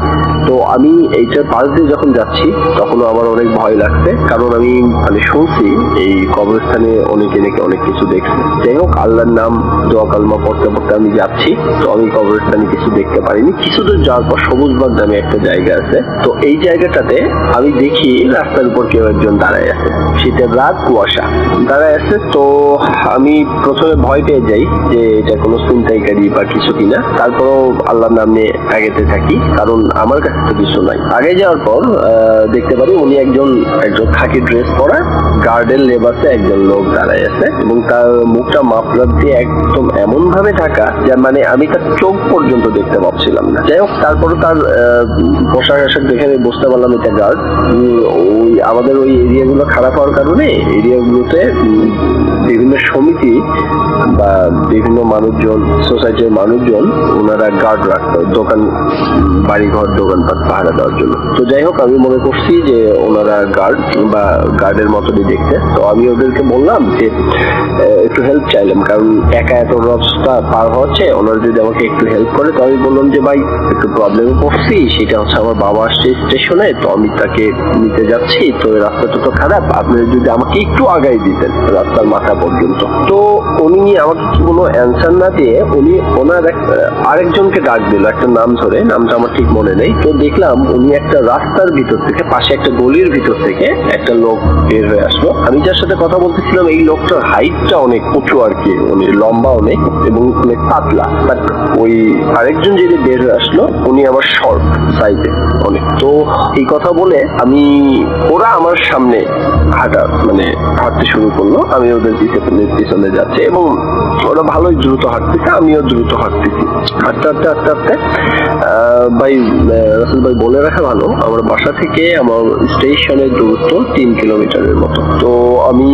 তো আমি এইটার পাশ দিয়ে যখন যাচ্ছি তখনও আমার অনেক ভয় লাগছে, কারণ আমি শুনছি এই কবরস্থানে অনেকে নাকি অনেক কিছু দেখছে। যাই হোক, আল্লাহর নাম দোয়া কালমা পড়তে পড়তে আমি যাচ্ছি। তো আমি কবরস্থানে কিছু দেখতে পারিনি। কিছু দূর যাওয়ার পর সবুজবাগ নামে একটা জায়গা আছে। তো এই জায়গাটাতে আমি দেখি রাস্তার উপর কেউ একজন দাঁড়ায় আছে। শীতের রাত, কুয়াশা, দাঁড়ায় আছে। তো আমি প্রথমে ভয় পেয়ে যাই যে এটা কোনো ছিনতাইকারী বা কিছু কিনা। তারপরও আল্লাহর নাম নিয়ে আগাতে থাকি, কারণ আমার কাছে তো কিছু নাই। আগে যাওয়ার পর দেখতে পারি উনি একজন খাকি ড্রেস পরা গার্ডের লেবাসে একজন লোক দাঁড়ায় আছে, এবং তার মুখটা মাফলার দিয়ে একদম এমন ভাবে ঢাকা যে আমি তার চোখ পর্যন্ত দেখতে পাচ্ছিলাম না। যাই হোক, তারপরে তার পোশাক আশাক দেখে আমি বুঝতে পারলাম এটা গার্ড। আমাদের ওই এরিয়াগুলো খারাপ হওয়ার কারণে এরিয়াগুলোতে বিভিন্ন সমিতি বা বিভিন্ন মানুষজন, সোসাইটির মানুষজন, ওনারা গার্ড রাখতো দোকান, বাড়িঘর, দোকানপাট পাহারা দেওয়ার জন্য। তো যাই হোক, আমি মনে করছি যে ওনারা গার্ড বা গার্ডের মতনই দেখতে। তো আমি ওদেরকে বললাম যে একটু হেল্প চাইলাম, কারণ একা এত রাস্তা পার হচ্ছে, ওনারা যদি আমাকে একটু হেল্প করে। তো আমি বললাম যে ভাই, একটু প্রবলেমে পড়ছি, সেটা হচ্ছে আমার বাবা আসছে স্টেশনে, তো আমি তাকে নিতে যাচ্ছি। তো রাস্তাটা তো খারাপ, আপনি যদি আমাকে একটু আগাই দিতেন রাস্তার মাথা পর্যন্ত। তো উনি আমাকে কোনো অ্যান্সার না দিয়ে ওনার আরেকজনকে ডাক দিল একটা নাম ধরে, নামটা আমার ঠিক মনে নেই। তো দেখলাম উনি একটা রাস্তার ভিতর থেকে, পাশে একটা গলির ভিতর থেকে একটা লোক বের হয়ে আসলো। আমি যার সাথে কথা বলতেছিলাম এই লোকটার হাইটটা অনেক উঁচু আর কি, উনি লম্বা অনেক এবং অনেক পাতলা। বাট ওই আরেকজন যিনি বের হয়ে আসলো উনি আবার শর্ট সাইজে অনেক। তো এই কথা বলে ওরা আমার সামনে হাঁটতে শুরু করলো। আমি ওদের পিছনে যাচ্ছি এবং ওরা ভালোই দ্রুত হাঁটতেছে, আমিও দ্রুত হাঁটতেছি। হাঁটতে ভাই, রাসেল ভাই, বলে রাখা ভালো, আমার বাসা থেকে আমার স্টেশনের দূরত্ব 3 কিলোমিটারের মতো। তো আমি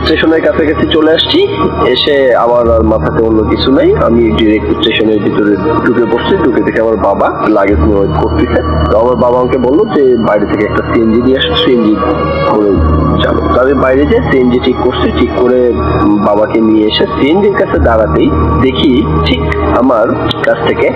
স্টেশনের কাছাকাছি চলে আসছি। এসে আমার আর মাথাতে অন্য কিছু নাই, আমি ডিরেক্ট স্টেশনের ভিতরে ঢুকে পড়ছি। ঢুকে থেকে আমার বাবা লাগেজ নিয়ে ওয়েট করতেছে। তো আমার বাবা আমাকে বললো যে বাইরে থেকে একটা সিএনজি দিয়ে আসো, সিএনজি করে যাবো। তো আমি বাইরে যে সিএনজি ঠিক করছি, ঠিক করে বাবাকে নিয়ে এসে সিএনজির কাছে দাঁড়াতেই দেখি ঠিক আমার কাছ থেকে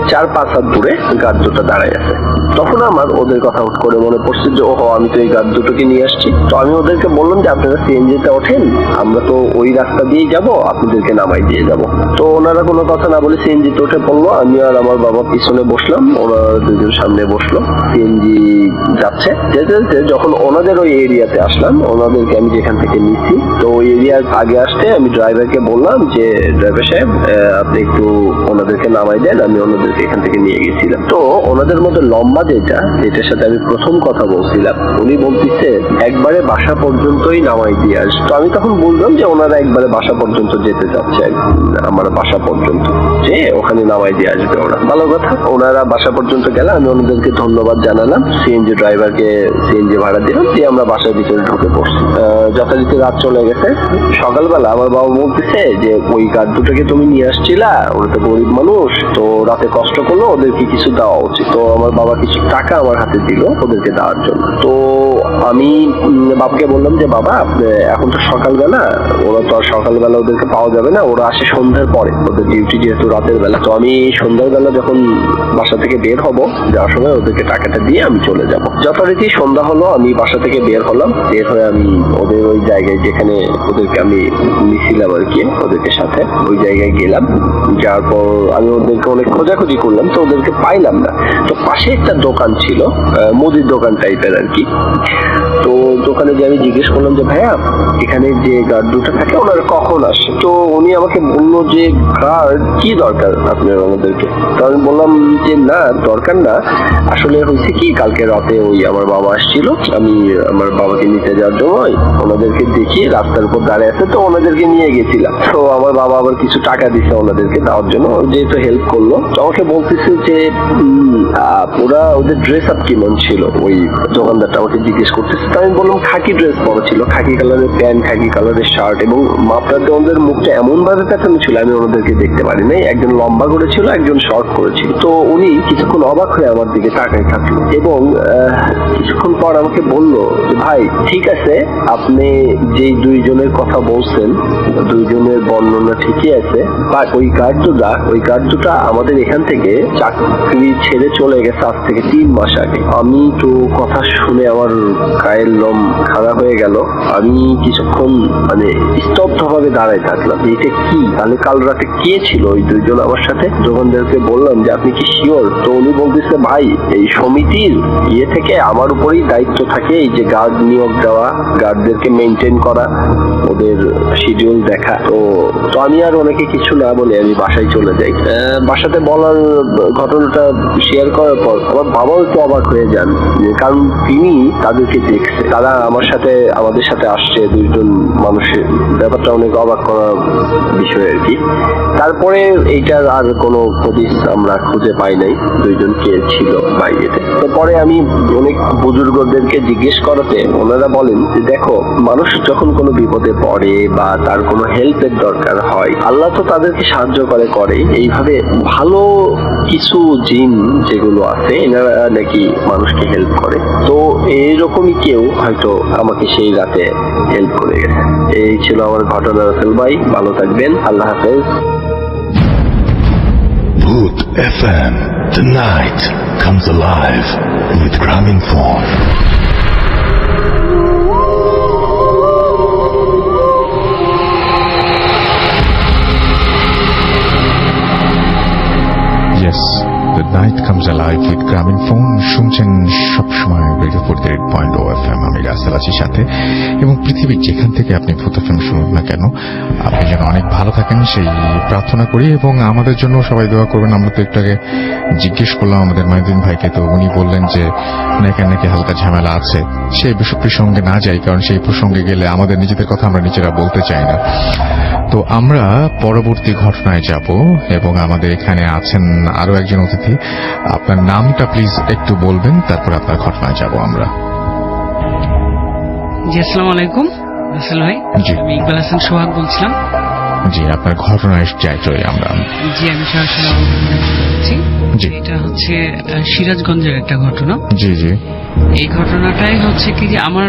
4-5 হাত দূরে গার্ড দুটো দাঁড়ায় আছে। তখন আমার ওদের কথা হুট করে মনে পড়ছে যে ওহো, আমি তো এই গার্ড দুটোকে নিয়ে আসছি। তো আমি ওদেরকে বললাম যে আপনারা সিএনজিতে ওঠেন, আমরা তো ওই রাস্তা দিয়েই যাবো, আপনাদেরকে নামাই দিয়ে যাব। তো ওনারা কোনো কথা না বলে সিএনজিতে উঠে পড়লো। আমি আর আমার বাবা পিছনে বসলাম, ওনারা দুজন সামনে বসলো। সিএনজি যাচ্ছে, যেতে যখন ওনাদের ওই এরিয়াতে আসলাম, ওনাদেরকে আমি যেখান থেকে নিচ্ছি, তো ওই এরিয়ার আগে আসতে আমি ড্রাইভারকে বললাম যে ড্রাইভার সাহেব, আপনি একটু ওনাদেরকে নামাই দেন, আমি ওনাদেরকে এখান থেকে নিয়ে গেছিলাম। তো ওনাদের মধ্যে লম্বা যেটার সাথে আমি প্রথম কথা বলছিলাম, উনি বলতেছে একবারে বাসা পর্যন্তই নামাই দিয়ে আস। তো আমি তখন বললাম যে ওনারা একবারে বাসা পর্যন্ত যেতে চাচ্ছে, আমার বাসা পর্যন্ত যে ওখানে নামাই দিয়ে আসবে ওরা। ভালো কথা, ওনারা বাসা পর্যন্ত গেলে আমি ওনাদেরকে ধন্যবাদ জানালাম, সিএনজি ড্রাইভারকে সিএনজি ভাড়া দিলাম, দিয়ে আমরা বাসার ভিতরে ঢুকে পড়ছি। যথারীতি রাত চলে গেছে। সকালবেলা আমার বাবা বলতেছে যে ওই গার্ড দুটোকে তুমি নিয়ে আসছিলা, ওরা তো গরিব মানুষ, তো রাতে কষ্ট করলো, ওদেরকে কিছু দেওয়া উচিত। তো আমার বাবা কিছু টাকা আমার হাতে দিল ওদেরকে দেওয়ার জন্য। তো আমি বাবাকে বললাম যে বাবা, এখন তো সকালবেলা, ওরা তো আর সকালবেলা ওদেরকে পাওয়া যাবে না, ওরা আসে সন্ধ্যার পরে, ওদের ডিউটি যেহেতু রাতের বেলা। তো আমি সন্ধ্যার বেলা যখন বাসা থেকে বের হব, যাওয়ার সময় ওদেরকে টাকাটা দিয়ে আমি চলে যাব। যথারীতি সন্ধ্যা হলো, আমি বাসা থেকে বের হলাম। বের হয়ে আমি ওদের ওই জায়গায় যেখানে ওদেরকে আমি নিছিলাম আর কি, ওদেরকে সাথে ওই জায়গায় গেলাম। যাওয়ার পর আমি ওদেরকে অনেক খোঁজাখুঁজি করলাম, তো ওদেরকে পাইলাম না। তো পাশে একটা দোকান ছিল, মুদির দোকান টাইপের আর কি। তো দোকানে যে আমি জিজ্ঞেস করলাম যে ভাইয়া এখানে যে গার্ড দুটো থাকে ওনারা কখন আসে, তো উনি আমাকে বললো যে গার্ড কি দরকার আপনার আমাদেরকে। তো আমি বললাম যে না দরকার না, আসলে হয়েছে কি কালকে রাতে ওই আমার বাবা আসছিল, আমি আমার বাবাকে নিতে যাওয়ার জন্য ওনাদেরকে দেখি রাস্তার উপর দাঁড়িয়ে আছে, তো ওনাদেরকে নিয়ে গেছিলাম। তো আমার বাবা আবার কিছু টাকা দিছে ওনাদেরকে দেওয়ার জন্য, যেহেতু হেল্প করলো। তো আমাকে বলতেছে যে ওরা ওদের ড্রেস আপ কেমন ছিল, ওই দোকানদারটা আমাকে জিজ্ঞেস করতেছে। তো আমি বললাম খাকি ড্রেস পরা ছিল, খাকি কালারের প্যান্ট, খাকি কালারের শার্ট, এবং মাপটাতে ওদের মুখটা এমন ভাবে পেঁচানো ছিল আমি ওনাদেরকে দেখতে পারি নাই। একজন লম্বা করেছিল, একজন শর্ট করেছিল। তো উনি কিছুক্ষণ অবাক হয়ে আমার দিকে তাকাই থাকলো এবং কিছুক্ষণ পর আমাকে বললো যে ভাই ঠিক আছে, আপনি যে দুইজনের কথা বলছেন দুইজনের বর্ণনা ঠিকই আছে, বাট ওই গার্ড দুটা আমাদের এখান থেকে চাকরি ছেড়ে চলে গেছে আজ থেকে 3 মাস আগে। আমি তো কথা শুনে আমার গায়ের লোম খাড়া হয়ে গেল। আমি কিছুক্ষণ মানে স্তব্ধ ভাবে দাঁড়ায় থাকলাম, এটা কি, তাহলে কাল রাতে কে ছিল ওই দুইজন আমার সাথে। দোকানদারকে বললাম যে আপনি কি শিওর? তো উনি বলতেছে ভাই এই সমিতির থেকে আমার উপরেই দায়িত্ব থাকে এই যে গার্ড নিয়োগ দেওয়া, গার্ডদেরকে মেনটেন করা, ওদের শিডিউল দেখা। তো আমি আর অনেকে কিছু না বলে আমি বাসায় চলে যাই। বাসাতে বলার ঘটনাটা শেয়ার করার পর আমার বাবাও একটু অবাক হয়ে যান, কারণ তিনি তাদেরকে দেখছে, তারা আমাদের সাথে আসছে দুইজন মানুষের, ব্যাপারটা অনেক অবাক করার বিষয় আর কি। তারপরে এইটার আর কোনো হদিস আমরা খুঁজে পাই নাই দুইজন কে ছিল বাইরেতে। তো পরে আমি অনেক বুজুর্গদেরকে জিজ্ঞেস করাতে ওনারা বলেন যে দেখো, মানুষ যখন কোনো বিপদে পড়ে বা তার কোনো হেল্পের দরকার হয়, আল্লাহ তো তাদেরকে সাহায্য করে। এইভাবে ভালো কিছু জিন যেগুলো আছে এনারা নাকি মানুষকে হেল্প করে। তো এইরকমই কেউ হয়তো আমাকে সেই রাতে হেল্প করে গেছে। এই ছিল আমার ঘটনা। রাসেল ভাই ভালো থাকবেন, আল্লাহ হাফেজ। Booth FM. The night comes alive with Gramophone. Yes, the night comes alive with Gramophone. শুনছেন সবসময় রেডিও 48.0 FM। আমি রাসেল আছি সাথে, এবং পৃথিবীর যেখান থেকে আপনি ভূত FM শুনুন না কেন, আপনি যেন অনেক ভালো থাকেন সেই প্রার্থনা করি, এবং আমাদের জন্য সবাই দোয়া করবেন। আমরা তো একটু আগে জিজ্ঞেস করলাম আমাদের মাইদিন ভাইকে, তো উনি বললেন যে নাকি হালকা ঝামেলা আছে। সেই প্রসঙ্গে না যাই, কারণ সেই প্রসঙ্গে গেলে আমাদের নিজেদের কথা আমরা নিজেরা বলতে চাই না। তো আমরা পরবর্তী ঘটনায় যাব, এবং আমাদের এখানে আছেন আরো একজন অতিথি। আপনার নামটা প্লিজ একটু বলবেন, তারপর আপনার ঘটনায় যাব আমরা। জি, আসসালামু আলাইকুম রাসেল ভাই। জি। আমি ইকবাল হাসান সোহাগ বলছিলাম। জি, আপনার ঘটনায় যাই আমরা। জি, আমি সরাসরি বলছি। জি। এটা হচ্ছে সিরাজগঞ্জের একটা ঘটনা। জি জি। এই ঘটনাটাই হচ্ছে কি যে আমার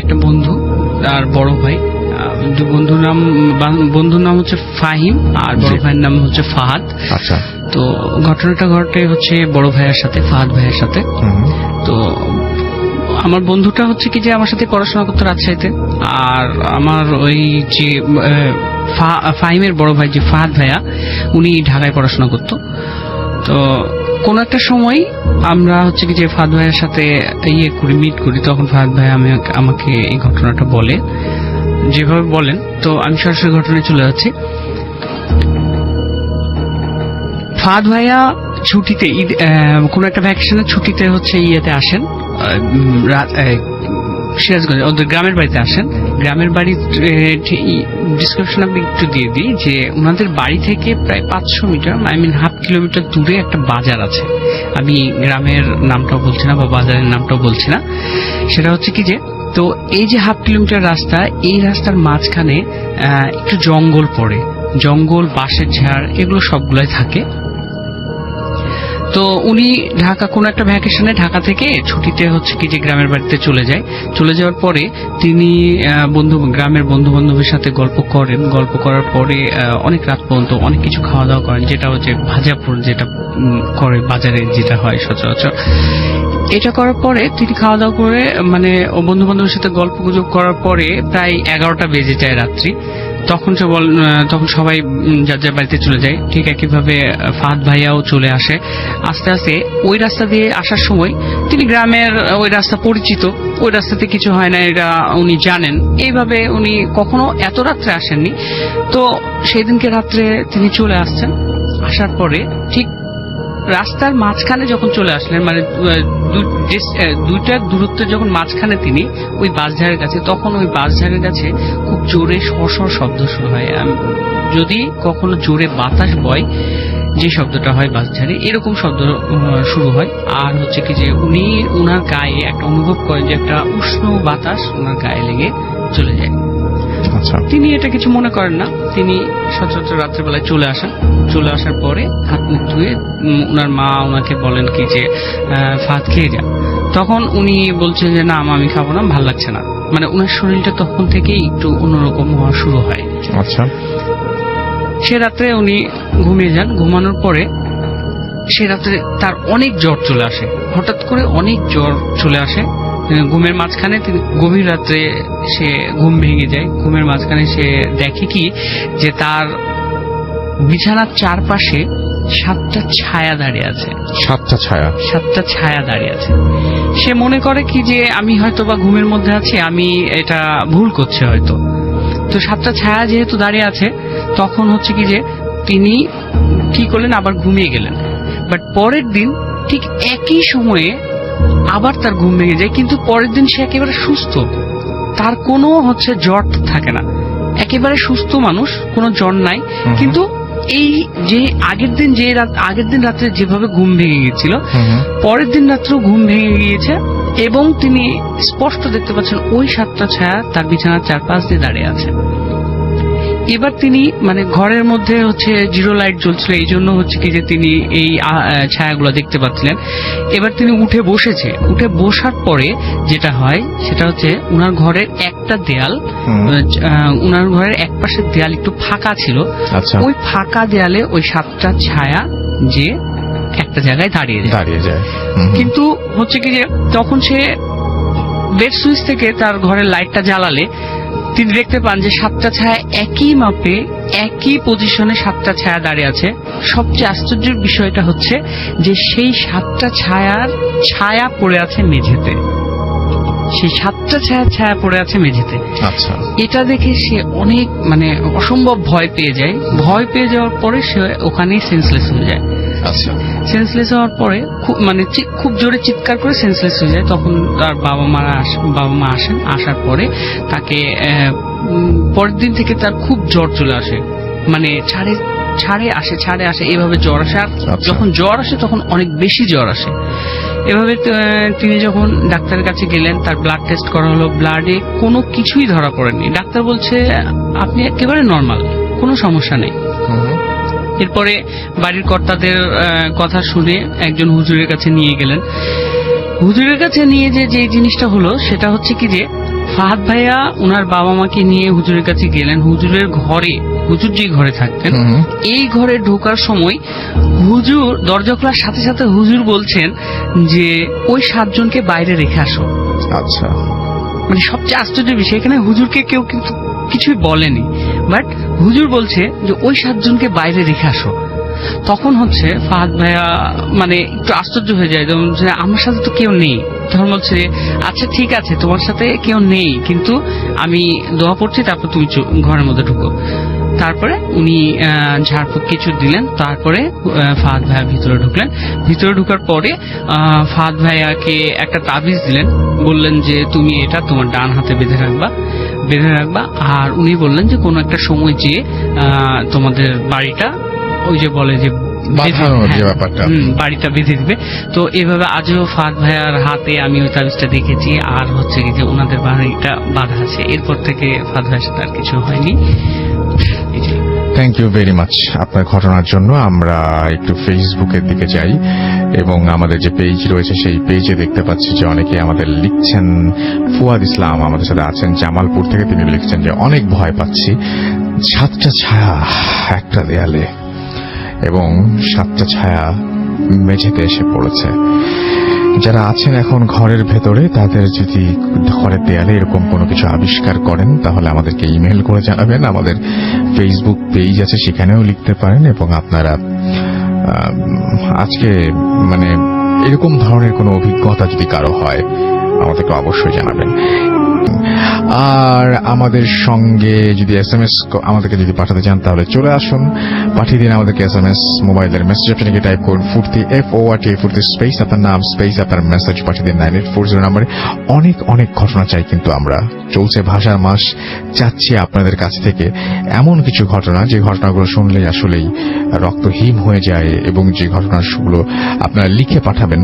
একটা বন্ধু আর বড় ভাই, বন্ধুর নাম হচ্ছে ফাহিম আর বড় ভাইয়ের নাম হচ্ছে ফাহাদ। আচ্ছা। তো ঘটনাটা ঘটে হচ্ছে বড় ভাইয়ের সাথে, ফাহাদ ভাইয়ের সাথে। তো আমার বন্ধুটা হচ্ছে কি যে আমার সাথে পড়াশোনা করতো রাজশাহীতে, আর আমার ওই যে ফাহিমের বড় ভাই যে ফাহাদ ভাইয়া, উনি ঢাকায় পড়াশোনা করতো। তো কোন একটা সময় আমরা হচ্ছে কি যে ফাহাদ ভাইয়ের সাথে মিট করি, তখন ফাহাদ ভাই আমাকে এই ঘটনাটা বলে, যেভাবে বলেন। তো আমি সরাসরি ঘটনায় চলে যাচ্ছি। ফাহাদ ভাইয়া ছুটিতে কোন একটা ভ্যাকেশনের ছুটিতে হচ্ছে আসেন সিরাজগঞ্জে, ওদের গ্রামের বাড়িতে আসেন। গ্রামের বাড়ির ডিসক্রিপশন আপনি একটু দিয়ে দিই যে ওনাদের বাড়ি থেকে প্রায় 500 মিটার, হাফ কিলোমিটার দূরে একটা বাজার আছে। আমি গ্রামের নামটাও বলছি না বা বাজারের নামটাও বলছি না। সেটা হচ্ছে কি যে, তো এই যে হাফ কিলোমিটার রাস্তা, এই রাস্তার মাঝখানে একটু জঙ্গল পড়ে, জঙ্গল, বাঁশের ঝাড়, এগুলো সবগুলাই থাকে। তো উনি কোন একটা ভ্যাকেশনে ঢাকা থেকে ছুটিতে হচ্ছে কি যে গ্রামের বাড়িতে চলে যাওয়ার পরে তিনি গ্রামের বন্ধু বান্ধবের সাথে গল্প করার পরে অনেক রাত পর্যন্ত অনেক কিছু খাওয়া দাওয়া করেন, যেটা হচ্ছে ভাজাপুর, যেটা করে বাজারে যেটা হয় সচরাচর। এটা করার পরে তিনি খাওয়া দাওয়া করে বন্ধু বান্ধবের সাথে গল্প গুজব করার পরে প্রায় 11টা বেজে যায় রাত্রি। তখন সবাই যার যার বাড়িতে চলে যায়। ঠিক একইভাবে ফাহাদ ভাইয়াও চলে আসে। আস্তে আস্তে ওই রাস্তা দিয়ে আসার সময় তিনি গ্রামের ওই রাস্তা পরিচিত, ওই রাস্তাতে কিছু হয় না এটা উনি জানেন। এইভাবে উনি কখনো এত রাত্রে আসেননি। তো সেই দিনকে রাত্রে তিনি চলে আসছেন। আসার পরে ঠিক রাস্তার মাঝখানে যখন চলে আসলেন, মানে দুইটা দূরত্বে যখন মাঝখানে তিনি ওই বাসঝাড়ের কাছে, তখন ওই বাসঝাড়ের কাছে খুব জোরে সর শব্দ শুরু হয়। যদি কখনো জোরে বাতাস বয় যে শব্দটা হয় বাসঝাড়ে, এরকম শব্দ শুরু হয়। আর হচ্ছে কি যে উনি ওনার গায়ে একটা অনুভব করেন যে একটা উষ্ণ বাতাস ওনার গায়ে লেগে চলে যায়। আচ্ছা, তিনি এটা কিছু মনে করেন না। তিনি সচরাচর রাত্রেবেলায় চলে আসেন। চলে আসার পরে হাত মুখ ধুয়ে ওনার মা ওনাকে বলেন কি যে ফাহাদ খেয়ে যা। তখন উনি বলছেন যে না আমি খাবো না, ভাল লাগছে না। মানে ওনার শরীরটা তখন থেকেই একটু অন্যরকম হওয়া শুরু হয়। আচ্ছা, সে রাত্রে উনি ঘুমিয়ে যান। ঘুমানোর পরে সে রাত্রে তার অনেক জ্বর চলে আসে। হঠাৎ করে অনেক জ্বর চলে আসে। ঘুমের মাঝখানে গভীর রাত্রে সে ঘুম ভেঙে যায়। ঘুমের মাঝখানে সে দেখে কি যে তার বিছানার চারপাশে 7টা ছায়া দাঁড়িয়ে আছে। 7টা ছায়া? 7টা ছায়া দাঁড়িয়ে আছে। সে মনে করে কি যে আমি হয়তো বা ঘুমের মধ্যে আছি, আমি এটা ভুল করছে হয়তো। তো 7টা ছায়া যেহেতু দাঁড়িয়ে আছে, তখন হচ্ছে কি যে তিনি কি করলেন, আবার ঘুমিয়ে গেলেন। বাট পরের দিন ঠিক একই সময়ে আবার তার ঘুম ভেঙে যায়। কিন্তু পরের দিন সে একেবারে সুস্থ, তার কোনো জ্বর থাকে না, একেবারে সুস্থ মানুষ, কোনো জ্বর নাই। কিন্তু এই যে আগের দিন রাত্রে যেভাবে ঘুম ভেঙে গিয়েছিল, পরের দিন রাত্রেও ঘুম ভেঙে গিয়েছে। এবং তিনি স্পষ্ট দেখতে পাচ্ছেন ওই 7টা ছায়া তার বিছানার চারপাশ দিয়ে দাঁড়িয়ে আছে। এবার তিনি মানে ঘরের মধ্যে জিরো লাইট জ্বলছিল, এই জন্য কি যে তিনি এই ছায়াগুলো দেখতে পাচ্ছিলেন। এবার তিনি উঠে বসেছে। উঠে বসার পরে যেটা হয় সেটা হচ্ছে উনার ঘরের একটা দেয়াল, উনার ঘরের এক পাশের দেয়াল একটু ফাঁকা ছিল। ওই ফাঁকা দেয়ালে ওই 7টা ছায়া যে একটা জায়গায় দাঁড়িয়ে যায়। কিন্তু কি যে তখন সে বেড সুইচ থেকে তার ঘরের লাইটটা জ্বালালে তিনি দেখতে পান যে 7টা ছায়া একই মাপে একই পজিশনে 7টা ছায়া দাঁড়িয়ে আছে। সবচেয়ে আশ্চর্যের বিষয়টা হচ্ছে যে সেই 7টা ছায়া পড়ে আছে মেঝেতে। সেই 7টা ছায়া পড়ে আছে মেঝেতে। আচ্ছা, এটা দেখে সে অনেক অসম্ভব ভয় পেয়ে যায়। ভয় পেয়ে যাওয়ার পরে সে ওখানেই সেন্সলেস হয়ে যায়। আচ্ছা, সেন্সলেস হওয়ার পরে খুব জোরে চিৎকার করে সেন্সলেস হয়ে যায়। তখন তার বাবা মা আসেন। আসার পরে তাকে পরের দিন থেকে তার খুব জ্বর চলে আসে। ছাড়ে আসে এভাবে জ্বর আসে। আর যখন জ্বর আসে তখন অনেক বেশি জ্বর আসে। এভাবে তিনি যখন ডাক্তারের কাছে গেলেন, তার ব্লাড টেস্ট করা হলো। ব্লাডে কোনো কিছুই ধরা পড়েনি। ডাক্তার বলছে আপনি একেবারে নর্মাল, কোনো সমস্যা নেই। এরপরে বাড়ির কর্তাদের কথা শুনে একজন হুজুরের কাছে নিয়ে গেলেন। হুজুরের কাছে নিয়ে যে জিনিসটা হলো সেটা হচ্ছে কি যে ফাহাদ ভাইয়া ওনার বাবা মাকে নিয়ে হুজুরের কাছে গেলেন। হুজুর যে ঘরে থাকতেন, এই ঘরে ঢোকার সময় হুজুর দরজা খোলার সাথে সাথে হুজুর বলছেন যে ওই 7 জনকে বাইরে রেখে আসো। আচ্ছা, সবচেয়ে আশ্চর্যের বিষয় এখানে হুজুরকে কেউ কিন্তু কিছুই বলেনি, বাট হুজুর বলছে যে ওই 7 জনকে বাইরে রেখে আসো। তখন ফাহাদ ভাইয়া একটু আশ্চর্য হয়ে যায়, যে আমার সাথে তো কেউ নেই। তখন বলছে আচ্ছা ঠিক আছে, তোমার সাথে কেউ নেই, কিন্তু আমি দোয়া পড়ছি, তারপর তুমি ঘরের মধ্যে ঢুকো। তারপরে উনি ঝাড়ফুঁক কিছু দিলেন। তারপরে ফাহাদ ভাইয়া ভিতরে ঢুকলেন। ভিতরে ঢুকার পরে ফাহাদ ভাইয়াকে একটা তাবিজ দিলেন। বললেন যে তুমি এটা তোমার ডান হাতে বেঁধে রাখবা। আর উনি বললেন যে কোনো একটা সময় যে তোমাদের বাড়িটা ওই যে বলে যে বাড়িটা বেঁধে দিবে। তো এভাবে আজও ফাহাদ ভাইয়ার হাতে আমি ওই তাবিজটা দেখেছি। আর কি যে ওনাদের বাড়িটা বাঁধা আছে। এরপর থেকে ফাহাদ ভাইয়ের সাথে আর কিছু হয়নি। থ্যাংক ইউ ভেরি মাচ আপনার ঘটনার জন্য। আমরা একটু ফেসবুকের দিকে যাই এবং আমাদের যে পেজ রয়েছে সেই পেজে দেখতে পাচ্ছি যে অনেকে আমাদের লিখছেন। ফুয়াদ ইসলাম আমাদের সাথে আছেন জামালপুর থেকে। তিনি লিখছেন যে অনেক ভয় পাচ্ছি, 7টা ছায়া একটা দেয়ালে এবং 7টা ছায়া মেঝেতে এসে পড়েছে। যারা আছেন এখন ঘরের ভেতরে, তাদের যদি ঘরের দেয়ালে এরকম কোনো কিছু আবিষ্কার করেন তাহলে আমাদেরকে ইমেল করে জানাবেন। আমাদের ফেসবুক পেজ আছে, সেখানেও লিখতে পারেন। এবং আপনারা আজকে মানে এরকম ধরনের কোনো অভিজ্ঞতা যদি কারো হয় আমাদেরকে অবশ্যই জানাবেন। আর আমাদের সঙ্গে যদি SMS আমাদেরকে যদি পাঠাতে চান তাহলে চলে আসুন, পাঠিয়ে দিন আমাদেরকে SMS। মোবাইলের মেসেজ অপশনে গিয়ে টাইপ করুন ফুর্তি, FORT, ফুর্তি স্পেস আপনার নাম স্পেস আপনার মেসেজ পাঠিয়ে দিন 9840 নম্বরে। অনেক অনেক ঘটনা চাই কিন্তু আমরা, চলছে ভাষার মাস, চাচ্ছি আপনাদের কাছ থেকে এমন কিছু ঘটনা যে ঘটনাগুলো শুনলেই আসলেই রক্ত হিম হয়ে যায়, এবং যে ঘটনাগুলো আপনারা লিখে পাঠাবেন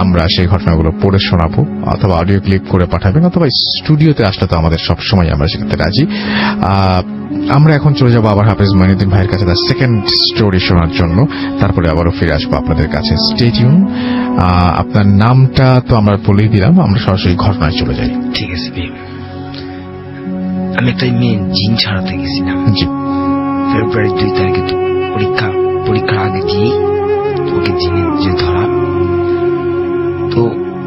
আমরা সেই ঘটনাগুলো পড়ে শোনাবো, অথবা অডিও ক্লিপ করে পাঠাবেন, অথবা স্টুডিওতে আসলে তো আমাদের সবসময় আমরা সেখানে রাজি। আমরা এখন চলে যাবো আবার হাফেজ মঈনুদ্দিন ভাইয়ের কাছে তার সেকেন্ড স্টোরি শোনার জন্য, তারপরে আবারও ফিরে আসবো আপনাদের কাছে। Stay tune. আপনার নামটা তো আমরা বলেই দিলাম, আমরা সরাসরি ঘটনায় চলে যাই। ঠিক আছে ভাই। আমি একটা মেয়ে জিন ছাড়াতে গেছিলাম। জি। ফেব্রুয়ারি 2 তারিখে পরীক্ষার আগে দিয়ে ওকে জিনের যে ধরা, তো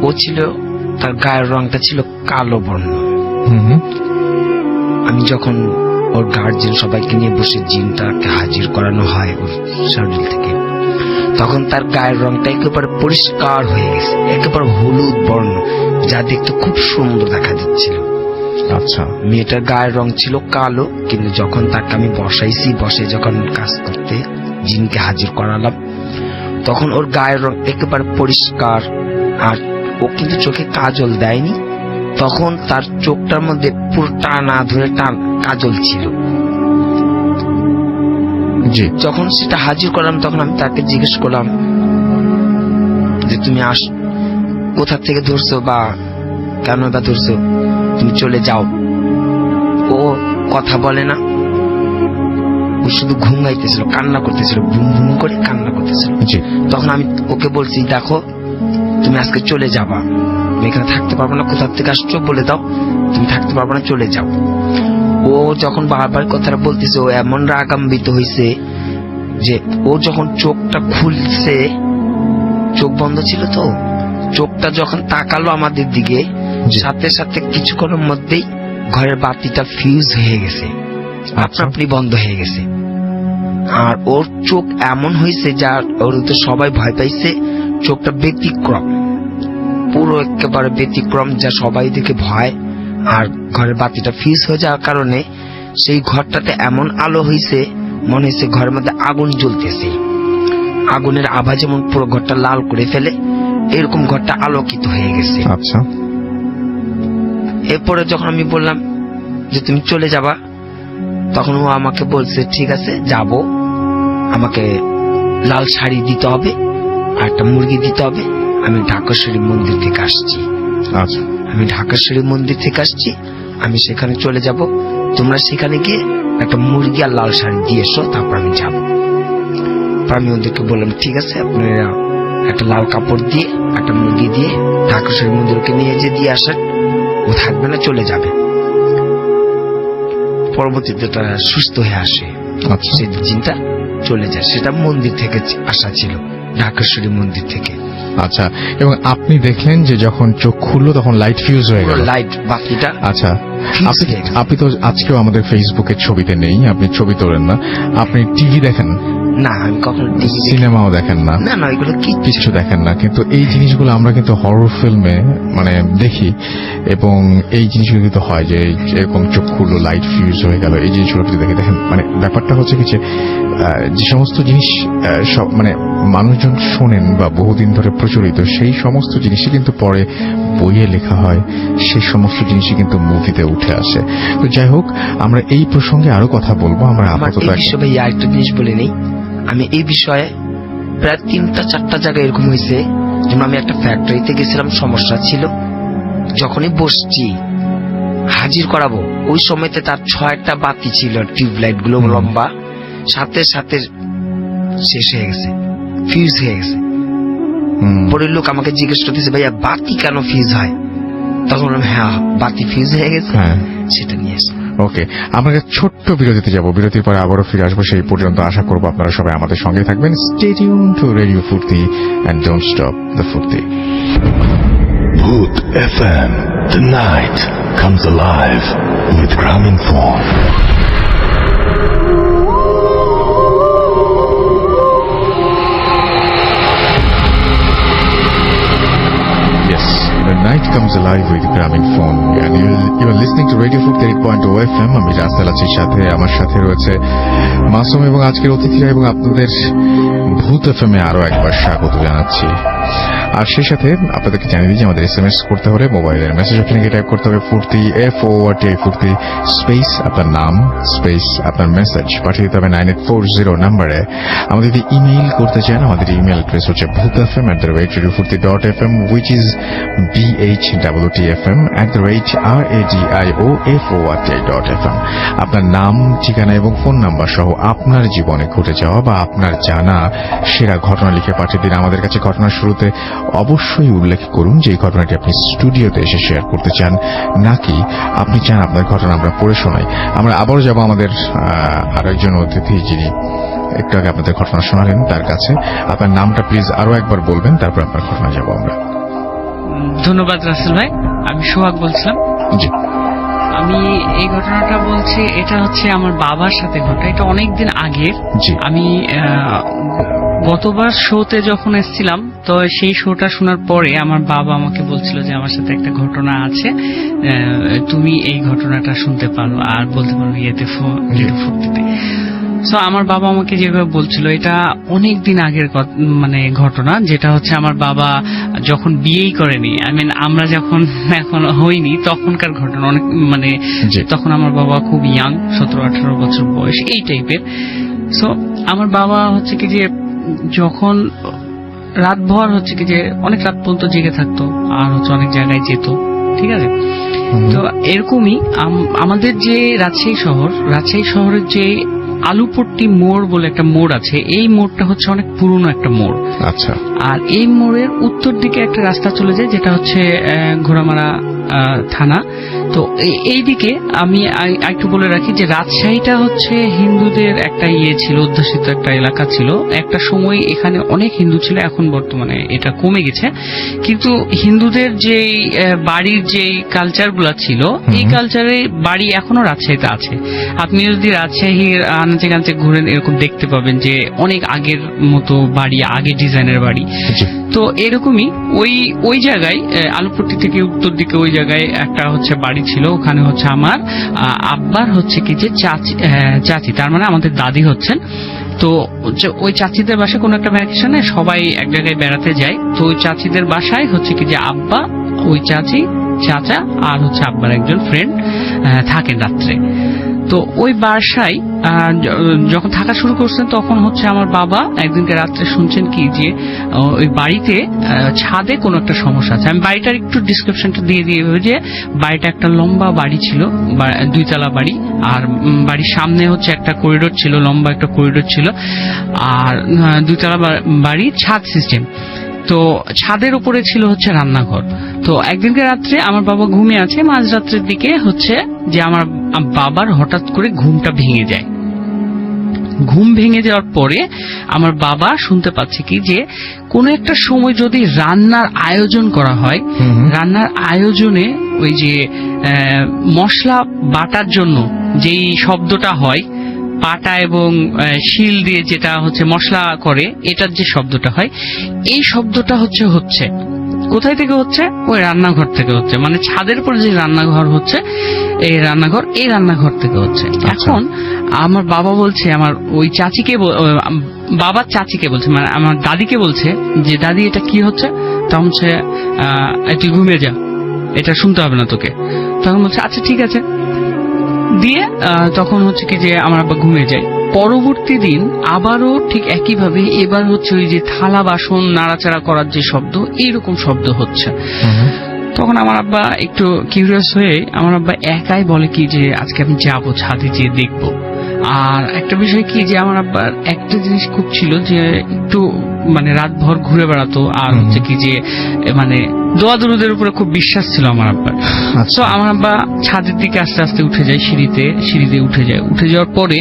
ও ছিল, তার গায়ের রংটা ছিল কালো বর্ণ। আমি যখন ওর গার্জিয়ান সবাইকে নিয়ে বসে জিনটাকে হাজির করানো হয় ওর শরীর থেকে, তখন তার গায়ের রংটা একেবারে পরিষ্কার হয়ে গেছে, একেবারে হলুদ বর্ণ, যা দেখতে খুব সুন্দর দেখা দিচ্ছিল। আচ্ছা। মেয়েটার গায়ের রং ছিল কালো, কিন্তু যখন তাকে আমি বসে যখন কাজ করতে জিনকে হাজির করালাম, তখন ওর গায়ের রং একেবারে পরিষ্কার। আর ও কিন্তু চোখে কাজল দেয়নি, তখন তার চোখটার মধ্যে পুরো টানা ধরে কাজল ছিল। জি। যখন সেটা হাজির করলাম তখন আমি তাকে জিজ্ঞেস করলাম যে তুমি কোথা থেকে ধরছো বা কেন বা ধরছো, তুমি চলে যাও। ও কথা বলে না, ও শুধু ঘুমাইতেছিল, কান্না করতেছিল, বুম বুম করে কান্না করতেছিল। তখন আমি ওকে বলছি, দেখো তুমি আজকে চলে যাবা, আমি এখানে থাকতে পারবো না, কোথা থেকে আসছো বলে দাও, তুমি থাকতে পারবো না, চলে যাও। ও যখন বারবার কথাটা বলতেছে, ও এমন রাগান্বিত হয়েছে যে ও যখন চোখটা খুলছে, চোখ বন্ধ ছিল তো, চোখটা যখন তাকালো আমাদের দিকে, সাথে সাথে কিছুক্ষণের মধ্যেই ঘরের বাতিটা ফিউজ হয়ে গেছে, আপনি বন্ধ হয়ে গেছে। আর ওর চোখ এমন হয়েছে যা ওর তো সবাই ভয় পাইছে, চোখটা ব্যতিক্রম, পুরো একেবারে ব্যতিক্রম, যা সবাই দেখে ভয়। আর ঘরের বাতিটা ফিউজ হয়ে যাওয়ার কারণে সেই ঘরটাতে এমন আলো হয়েছে, মনে হয়েছে ঘরের মধ্যে আগুন জ্বলতেছে, আগুনের আভা যেমন পুরো ঘরটা লাল করে ফেলে, এরকম ঘরটা আলোকিত হয়ে গেছে। আচ্ছা। এরপরে যখন আমি বললাম যে তুমি চলে যাবা, তখন ও আমাকে বলছে ঠিক আছে যাব, আমাকে লাল শাড়ি দিতে হবে আর একটা মুরগি দিতে হবে, আমি ঢাকেশ্বরী মন্দির থেকে আসছি। আচ্ছা। আমি ঢাকেশ্বরী মন্দির থেকে আসছি, আমি সেখানে চলে যাব, তোমরা সেখানে গিয়ে একটা মুরগি আর লাল শাড়ি দিয়ে এসো, তারপর আমি যাব। আমি ওদেরকে বললাম ঠিক আছে, আপনারা একটা লাল কাপড় দিয়ে একটা মুরগি দিয়ে ঢাকেশ্বরী মন্দিরকে নিয়ে যে দিয়ে আসেন, ও থাকবে না, চলে যাবে। পরবর্তীতে তারা সুস্থ হয়ে আসে, সেই জিনটা চলে যায়, সেটা মন্দির থেকে আসা ছিল, ঢাকেশ্বরী মন্দির থেকে। আচ্ছা। এবং আপনি দেখলেন যে যখন চোখ খুললো তখন লাইট ফিউজ হয়ে গেল, লাইট বাকিটা। আচ্ছা। আপনি তো আজকেও আমাদের ফেসবুকের ছবিতে নেই, আপনি ছবি তোলেন না, আপনি টিভি দেখেন না? আমি কখনো সিনেমাও দেখেন না? না না, এগুলো কিছু দেখেন না। কিন্তু এই জিনিসগুলো আমরা কিন্তু হরর ফিল্মে মানে দেখি, এবং এই জিনিসগুলো কিন্তু হয় যে এরকম চোখ খুললো লাইট ফিউজ হয়ে গেল, এই জিনিসগুলো কিন্তু দেখেন। মানে ব্যাপারটা হচ্ছে কি যে সমস্ত জিনিস সব মানে মানুষজন শোনেন বা বহুদিন ধরে প্রচলিত, সেই সমস্ত জিনিসই কিন্তু পরে বইয়ে লেখা হয়, সেই সমস্ত জিনিসই কিন্তু মুভিতে উঠে আসে। তো যাই হোক, আমরা এই প্রসঙ্গে আরো কথা বলবো। আমরা আপাতত একটা জিনিস বলে নেই, আমি এই বিষয়ে প্রায় 3-4টা জায়গায় এরকম হয়েছে। যেমন আমি একটা ফ্যাক্টরিতে গেছিলাম, সমস্যা ছিল, যখনই বসছি হাজির করাবো, ওই সময়তে তার 6টা বাতি ছিল, টিউবলাইট গুলো লম্বা, সাথে সাথে শেষ হয়ে গেছে, ফিউজ হয়ে গেছে। পরের লোক আমাকে জিজ্ঞেস করতেছে, ভাইয়া বাতি কেন ফিউজ হয়? তখন বললাম হ্যাঁ, বাতি ফিউজ হয়ে গেছে, সেটা নিয়ে এসে। ওকে, আমরা একটা ছোট্ট বিরতিতে যাব। বিরতির পরে আবারও ফিরে আসবো। সেই পর্যন্ত আশা করবো আপনারা সবাই আমাদের সঙ্গে থাকবেন। স্টে টিউন টু রেডিও ফুর্তি এন্ড ডোন্ট স্টপ দ্য ফুর্তি। Booth FM. The night comes alive with Gramophone. Yes, the night comes alive with Gramophone, and you are listening to Radio Food 8.0 FM. আমি রাসেল আছি সাথে, আমার সাথে রয়েছে মাসুম এবং আজকের অতিথিরা, এবং আপনাদের ভূত এফএম এ আরো একবার স্বাগত জানাচ্ছি। আর সেই সাথে আপনাদেরকে জানিয়ে দিই যে আমাদের SMS করতে হলে মোবাইলের মেসেজ অপশনে টাইপ করতে হবে ফুর্তি FORT ফুর্তি স্পেস আপনার নাম স্পেস আপনার মেসেজ পাঠিয়ে দিতে হবে 9840 নম্বরে। আমাদের যদি ইমেইল করতে চান, আমাদের ইমেইল অ্যাড্রেস হচ্ছে bhutfm@radiofurti.fm, which is BHWTFM@RADIOFORTI.FM। আপনার নাম, ঠিকানা এবং ফোন নাম্বার সহ আপনার জীবনে ঘটে যাওয়া বা আপনার জানা সেরা ঘটনা লিখে পাঠিয়ে দিন আমাদের কাছে। ঘটনার শুরুতে অবশ্যই উল্লেখ করুন যে এই ঘটনাটি আপনি স্টুডিওতে এসে শেয়ার করতে চান, নাকি আপনি চান আপনার ঘটনা আমরা পড়ে শোনাই। আমরা আবারও যাব আমাদের আরেকজন অতিথি যিনি একটু আগে আপনাদের ঘটনা শোনালেন তার কাছে। আপনার নামটা প্লিজ আরো একবার বলবেন, তারপর আপনার ঘটনা যাব আমরা। ধন্যবাদ রাসেল ভাই, আমি সোহাগ বলছিলাম। জি, আমি এই ঘটনাটা বলছি, এটা হচ্ছে আমার বাবার সাথে ঘটে। এটা অনেকদিন আগের। জি। আমি গতবার শোতে যখন এসেছিলাম, তো সেই শোটা শোনার পরে আমার বাবা আমাকে বলছিল যে আমার সাথে একটা ঘটনা আছে, তুমি এই ঘটনাটা শুনতে পারো আর বলতে পারো ইয়েতে ফুর্তিতে। সো আমার বাবা আমাকে যেভাবে বলছিল, এটা অনেক দিন আগের মানে ঘটনা, যেটা হচ্ছে আমার বাবা যখন বিয়েই করেনি, আমরা যখন এখন হইনি তখনকার ঘটনা। অনেক মানে তখন আমার বাবা খুব ইয়াং, 17-18 বছর বয়স, এই টাইপের। সো আমার বাবা হচ্ছে কি যে যখন রাতভর হচ্ছে কি যে অনেক রাত পর্যন্ত জেগে থাকতো আর হচ্ছে অনেক জায়গায় যেত, ঠিক আছে। তো এরকমই আমাদের যে রাজশাহী শহরের যে আলুপট্টি মোড় বলে একটা মোড় আছে, এই মোড়টা হচ্ছে অনেক পুরনো একটা মোড়। আচ্ছা। আর এই মোড়ের উত্তর দিকে একটা রাস্তা চলে যায়, যেটা হচ্ছে ঘোড়ামারা থানা। তো এইদিকে আমি একটু বলে রাখি যে রাজশাহীটা হচ্ছে হিন্দুদের একটা ছিল, অধ্যুষিত একটা এলাকা ছিল। একটা সময় এখানে অনেক হিন্দু ছিল, এখন বর্তমানে এটা কমে গেছে। কিন্তু হিন্দুদের যে বাড়ির যে কালচার গুলা ছিল, এই কালচারে বাড়ি এখনো রাজশাহীতে আছে। আপনি যদি রাজশাহীর আনাচে কানাচে ঘুরেন, এরকম দেখতে পাবেন যে অনেক আগের মতো বাড়ি, আগে ডিজাইনের বাড়ি। তো এরকমই ওই জায়গায় আলুপট্টি থেকে উত্তর দিকে ওই জায়গায় একটা হচ্ছে বাড়ি ছিল। ওখানে হচ্ছে আমার আব্বার হচ্ছে কি যে চাচি, তার মানে আমাদের দাদি হচ্ছেন। তো ওই চাচিদের বাসায় কোনো একটা ভ্যাকেশনে সবাই এক জায়গায় বেড়াতে যায়। তো ওই চাচিদের বাসায় হচ্ছে কি যে আব্বা, ওই চাচি, চাচা আর হচ্ছে আব্বার একজন ফ্রেন্ড থাকেন রাত্রে। তো ওই বাসায় যখন থাকা শুরু করছেন, তখন হচ্ছে আমার বাবা একদিনকে রাত্রে শুনছেন কি যে ওই বাড়িতে ছাদে কোনো একটা সমস্যা আছে। আমি বাড়িটার একটু ডিসক্রিপশনটা দিয়ে যে বাড়িটা একটা লম্বা বাড়ি ছিল, 2 তলা বাড়ি। আর বাড়ির সামনে হচ্ছে একটা করিডোর ছিল, লম্বা একটা করিডোর ছিল। আর 2 তলা বাড়ি, ছাদ সিস্টেম। তো ছাদের উপরে ছিল হচ্ছে রান্নাঘর। তো একদিনকে রাত্রে আমার বাবা ঘুমিয়ে আছে, মাঝরাত্রের দিকে হচ্ছে যে আমার বাবার হঠাৎ করে ঘুমটা ভেঙে যায়। ঘুম ভেঙে যাওয়ার পরে আমার বাবা শুনতে পাচ্ছে কি যে কোনো একটা সময় যদি রান্নার আয়োজন করা হয়, রান্নার আয়োজনে ওই যে মশলা বাটার জন্য যেই শব্দটা হয়, পাটা এবং শিল দিয়ে যেটা হচ্ছে মশলা করে, এটার যে শব্দটা হয়, এই শব্দটা হচ্ছে কোথায় থেকে হচ্ছে? ওই রান্নাঘর থেকে হচ্ছে। মানে ছাদের উপর যে রান্নাঘর হচ্ছে, এই রান্নাঘর থেকে হচ্ছে। এখন আমার বাবা বলছে, আমার ওই চাচিকে, বাবার চাচিকে বলছে, মানে আমার দাদিকে বলছে যে দাদি এটা কি হচ্ছে? তখন হচ্ছে তুই ঘুমিয়ে যা, এটা শুনতে হবে না তোকে। তখন বলছে আচ্ছা ঠিক আছে দিয়ে তখন হচ্ছে কি যে আমার আব্বা ঘুমিয়ে যায়। পরবর্তী দিন আবারও ঠিক একইভাবে, এবার হচ্ছে ওই যে থালা বাসন নাড়াচাড়া করার যে শব্দ, এইরকম শব্দ হচ্ছে। তখন আমার আব্বা একটু কিউরিয়াস হয়ে আমার আব্বা একাই বলে কি যে আজকে আমি যাবো ছাদে, যেয়ে দেখবো। আর একটা বিষয় কি যে আমার আব্বার একটা জিনিস খুব ছিল যে একটু মানে রাতভর ঘুরে বেড়াতো, আর হচ্ছে কি যে মানে দোয়া দরুদের উপরে খুব বিশ্বাস ছিল আমার আব্বার। তো আমার আব্বা ছাদের দিকে আস্তে আস্তে উঠে যায়, সিঁড়িতে উঠে যায়। উঠে যাওয়ার পরে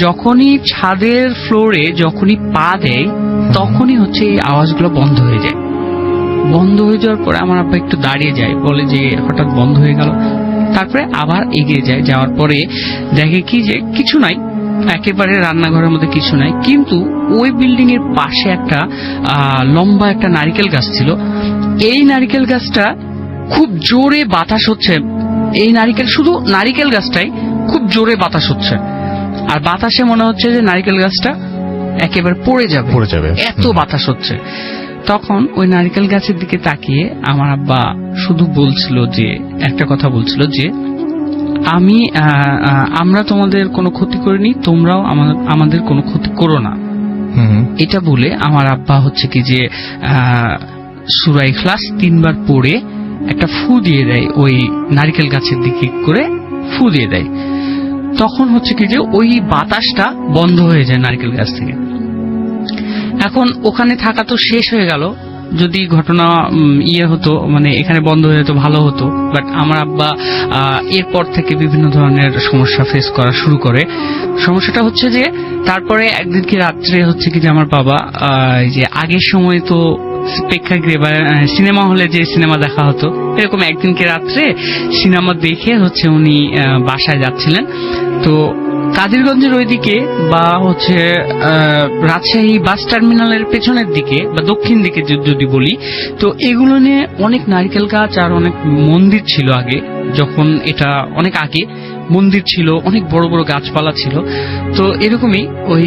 যখনই ছাদের ফ্লোরে যখনই পা দেয় তখনই হচ্ছে এই আওয়াজগুলো বন্ধ হয়ে যায়। বন্ধ হয়ে যাওয়ার পরে আমার আব্বা একটু দাঁড়িয়ে যায়, বলে যে হঠাৎ বন্ধ হয়ে গেল। তারপরে আবার এগিয়ে যায়, যাওয়ার পরে দেখে কি যে কিছু নাই, একেবারে রান্নাঘরের মধ্যে কিছু নাই, কিন্তু ওই বিল্ডিং এর পাশে একটা লম্বা একটা নারিকেল গাছ ছিল। এই নারিকেল গাছটা খুব জোরে বাতাস হচ্ছে, এই শুধু নারিকেল গাছটাই খুব জোরে বাতাস হচ্ছে, আর বাতাসে মনে হচ্ছে যে নারিকেল গাছটা একেবারে পড়ে যাবে, এত বাতাস হচ্ছে। তখন ওই নারিকেল গাছের দিকে তাকিয়ে আমার আব্বা শুধু বলছিল যে একটা কথা বলছিল যে আমরা তোমাদের কোনো ক্ষতি করিনি, তোমরাও আমাদের কোনো ক্ষতি করো না। এটা বলে আমার আব্বা হচ্ছে কি যে সূরা ইখলাস 3 বার পড়ে একটা ফু দিয়ে দেয়, ওই নারিকেল গাছের দিকে করে ফু দিয়ে দেয়। তখন হচ্ছে কি যে ওই বাতাসটা বন্ধ হয়ে যায় নারিকেল গাছ থেকে। এখন ওখানে থাকা তো শেষ হয়ে গেল, যদি ঘটনা হতো মানে এখানে বন্ধ হয়ে যেত ভালো হতো, বাট আমার আব্বা এরপর থেকে বিভিন্ন ধরনের সমস্যা ফেস করা শুরু করে। সমস্যাটা হচ্ছে যে তারপরে একদিন কি রাত্রে হচ্ছে কি যে আমার বাবা যে আগের সময় তো প্রেক্ষাগৃহে বা সিনেমা হলে যে সিনেমা দেখা হতো, এরকম একদিনকে রাত্রে সিনেমা দেখে হচ্ছে উনি বাসায় যাচ্ছিলেন। তো কাদিরগঞ্জের ওইদিকে বা হচ্ছে রাজশাহী বাস টার্মিনালের পেছনের দিকে বা দক্ষিণ দিকে যদি বলি, তো এগুলো নিয়ে অনেক নারকেল গাছ আর অনেক মন্দির ছিল আগে, যখন এটা অনেক আগে মন্দির ছিল, অনেক বড় বড় গাছপালা ছিল। তো এরকমই ওই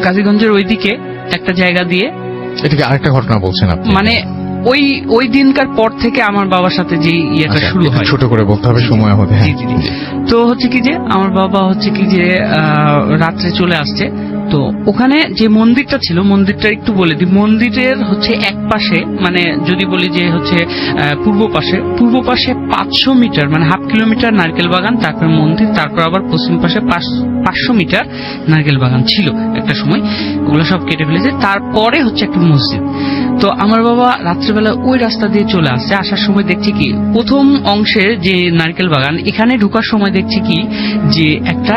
কাদিরগঞ্জের ওইদিকে একটা জায়গা দিয়ে, এটাকে আরেকটা ঘটনা বলছেন আপনি, মানে ওই দিনকার পর থেকে আমার বাবার সাথে যে ইয়েটা শুরু হয়, ছোট করে বলতে হবে সময় হবে। তো হচ্ছে কি যে আমার বাবা হচ্ছে কি যে রাত্রে চলে আসছে। তো ওখানে যে মন্দিরটা ছিল, মন্দিরটা একটু বলে দিই, মন্দিরের হচ্ছে এক পাশে মানে যদি বলি যে হচ্ছে পূর্ব পাশে 500 মিটার মানে হাফ কিলোমিটার নারকেল বাগান, তারপর মন্দির, তারপর আবার পশ্চিম পাশে 500 মিটার নারকেল বাগান ছিল একটা সময়, ওগুলো সব কেটে ফেলেছে। তারপরে হচ্ছে একটা মসজিদ। তো আমার বাবা রাত্রেবেলা ওই রাস্তা দিয়ে চলে আসছে, আসার সময় দেখছি কি প্রথম অংশের যে নারকেল বাগান, এখানে ঢোকার সময় দেখছি কি যে একটা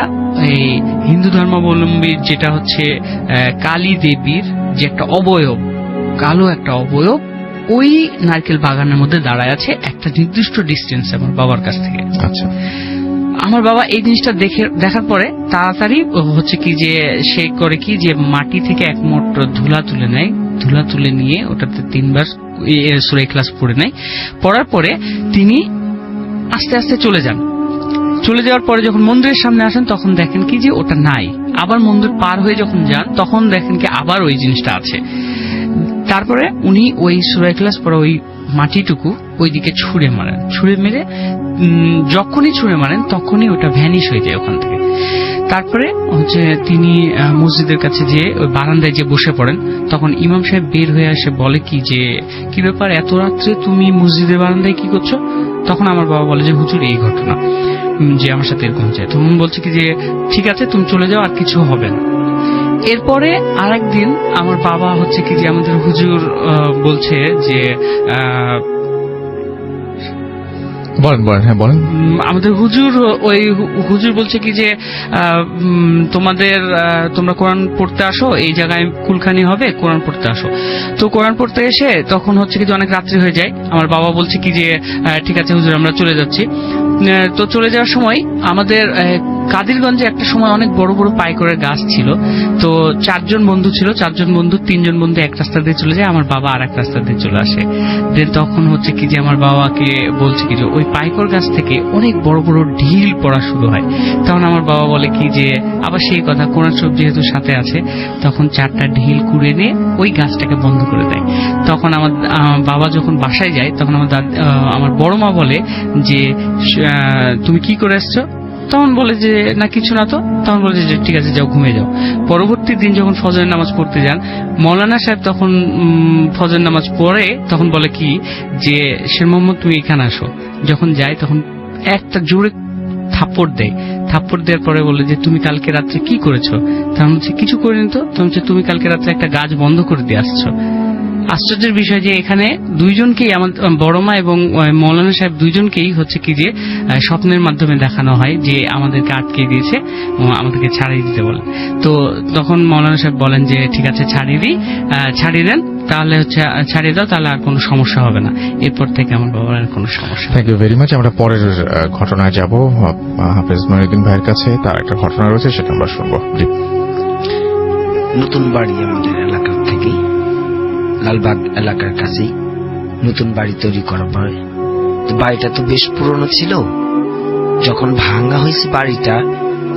এই হিন্দু ধর্মাবলম্বীর যেটা হচ্ছে কালী দেবীর যে একটা অবয়ব, কালো একটা অবয়ব ওই নারকেল বাগানের মধ্যে দাঁড়ায় আছে একটা নির্দিষ্ট ডিস্টেন্স আমার বাবার কাছ থেকে। আচ্ছা, আমার বাবা এই জিনিসটা দেখার পরে তাড়াতাড়ি হচ্ছে কি যে সে করে কি যে মাটি থেকে এক মোট ধুলা তুলে নেয়, ধুলা তুলে নিয়ে ওটাতে 3 বার সূরা ইখলাস পড়ে নেয়। পড়ার পরে তিনি আস্তে আস্তে চলে যান। চলে যাওয়ার পরে যখন মন্দিরের সামনে আসেন তখন দেখেন কি যে ওটা নাই। আবার মন্দির পার হয়ে যখন যান তখন দেখেন কি আবার ওই জিনিসটা আছে। তারপরে উনি ওই সূরা ইখলাস পড়া ওই মাটিটুকু ওইদিকে ছুঁড়ে মারেন, ছুঁড়ে মেরে যখনই ছুঁড়ে মারেন তখনই ওটা ভ্যানিশ হয়ে যায় ওখান থেকে। তারপরে হচ্ছে তিনি মসজিদের কাছে যে ওই বারান্দায় যে বসে পড়েন, তখন ইমাম সাহেব বের হয়ে আসে, বলে কি যে কি ব্যাপার এত রাত্রে তুমি মসজিদের বারান্দায় কি করছো? তখন আমার বাবা বলে যে হুজুর এই ঘটনা, যে আমার সাথে এরকম যায়। তখন বলছে কি যে ঠিক আছে তুমি চলে যাও, আর কিছু হবে না। এরপরে আরেকদিন আমার বাবা হচ্ছে কি যে আমাদের হুজুর বলছে যে বলেন হ্যাঁ বলেন। আমাদের হুজুর বলছে কি যে তোমরা কোরআন পড়তে আসো, এই জায়গায় কুলখানি হবে, কোরআন পড়তে আসো। তো কোরআন পড়তে এসে তখন হচ্ছে কি যে অনেক রাত্রি হয়ে যায়। আমার বাবা বলছে কি যে ঠিক আছে হুজুর আমরা চলে যাচ্ছি। তো চলে যাওয়ার সময় আমাদের কাদিরগঞ্জে একটা সময় অনেক বড় বড় পাইকরের গাছ ছিল। তো 4 জন বন্ধু ছিল, 4 জন বন্ধু, 3 জন বন্ধু এক রাস্তা দিয়ে চলে যায়, আমার বাবা আর এক রাস্তা দিয়ে চলে আসে। দেন তখন হচ্ছে কি যে আমার বাবাকে বলছে কি যে ওই পাইকর গাছ থেকে অনেক বড় বড় ঢিল পড়া শুরু হয়। তখন আমার বাবা বলে কি যে আবার সেই কথা, কোরআন শরীফ যেহেতু সাথে আছে, তখন 4টা ঢিল কুড়ে নিয়ে ওই গাছটাকে বন্ধ করে দেয়। তখন আমার বাবা যখন বাসায় যায় তখন আমার বড় মা বলে যে তুমি কি করে এসছো? তখন বলে যে না কিছু না। তো তখন বলে যে ঠিক আছে যাও ঘুমিয়ে যাও। পরবর্তী দিন যখন ফজরের নামাজ পড়তে যান, মৌলানা সাহেব তখন ফজরের নামাজ পড়ে তখন বলে কি যে শের মোহাম্মদ তুমি এখানে আসো। যখন যায় তখন একটা জোরে থাপ্পড় দেয়। থাপ্পড় দেওয়ার পরে বলে যে তুমি কালকে রাত্রে কি করেছো? তখন হচ্ছে কিছু করিনি তো। তখন হচ্ছে তুমি কালকে রাত্রে একটা গাছ বন্ধ করে দিয়ে আসছো। আশ্চর্যের বিষয় যে এখানে দুইজনকেই আমার বড় মা এবং মৌলানা সাহেব দুইজনকেই হচ্ছে কি যে স্বপ্নের মাধ্যমে দেখানো হয় যে আমাদেরকে আটকে দিয়েছে এবং আমাদেরকে ছাড়িয়ে দিতে বলে। তো তখন মৌলানা সাহেব বলেন যে ঠিক আছে ছাড়িয়ে দেন, তাহলে হচ্ছে ছাড়িয়ে দাও, তাহলে আর কোনো সমস্যা হবে না। এরপর থেকে আমার বাবার আর কোনো সমস্যা। Thank you very much. আমরা পরের ঘটনায় যাব হাফেজ মঈনুদ্দিন ভাইয়ের কাছে। তার একটা ঘটনা রয়েছে, সেটা আমরা শুনবো। জি। নতুন বাড়ি আমাদের এলাকার থেকে, লালবাগ এলাকার কাছেই নতুন বাড়ি তৈরি করার পরে তো বাড়িটা তো বেশ পুরনো ছিল। যখন ভাঙা হয়েছে বাড়িটা,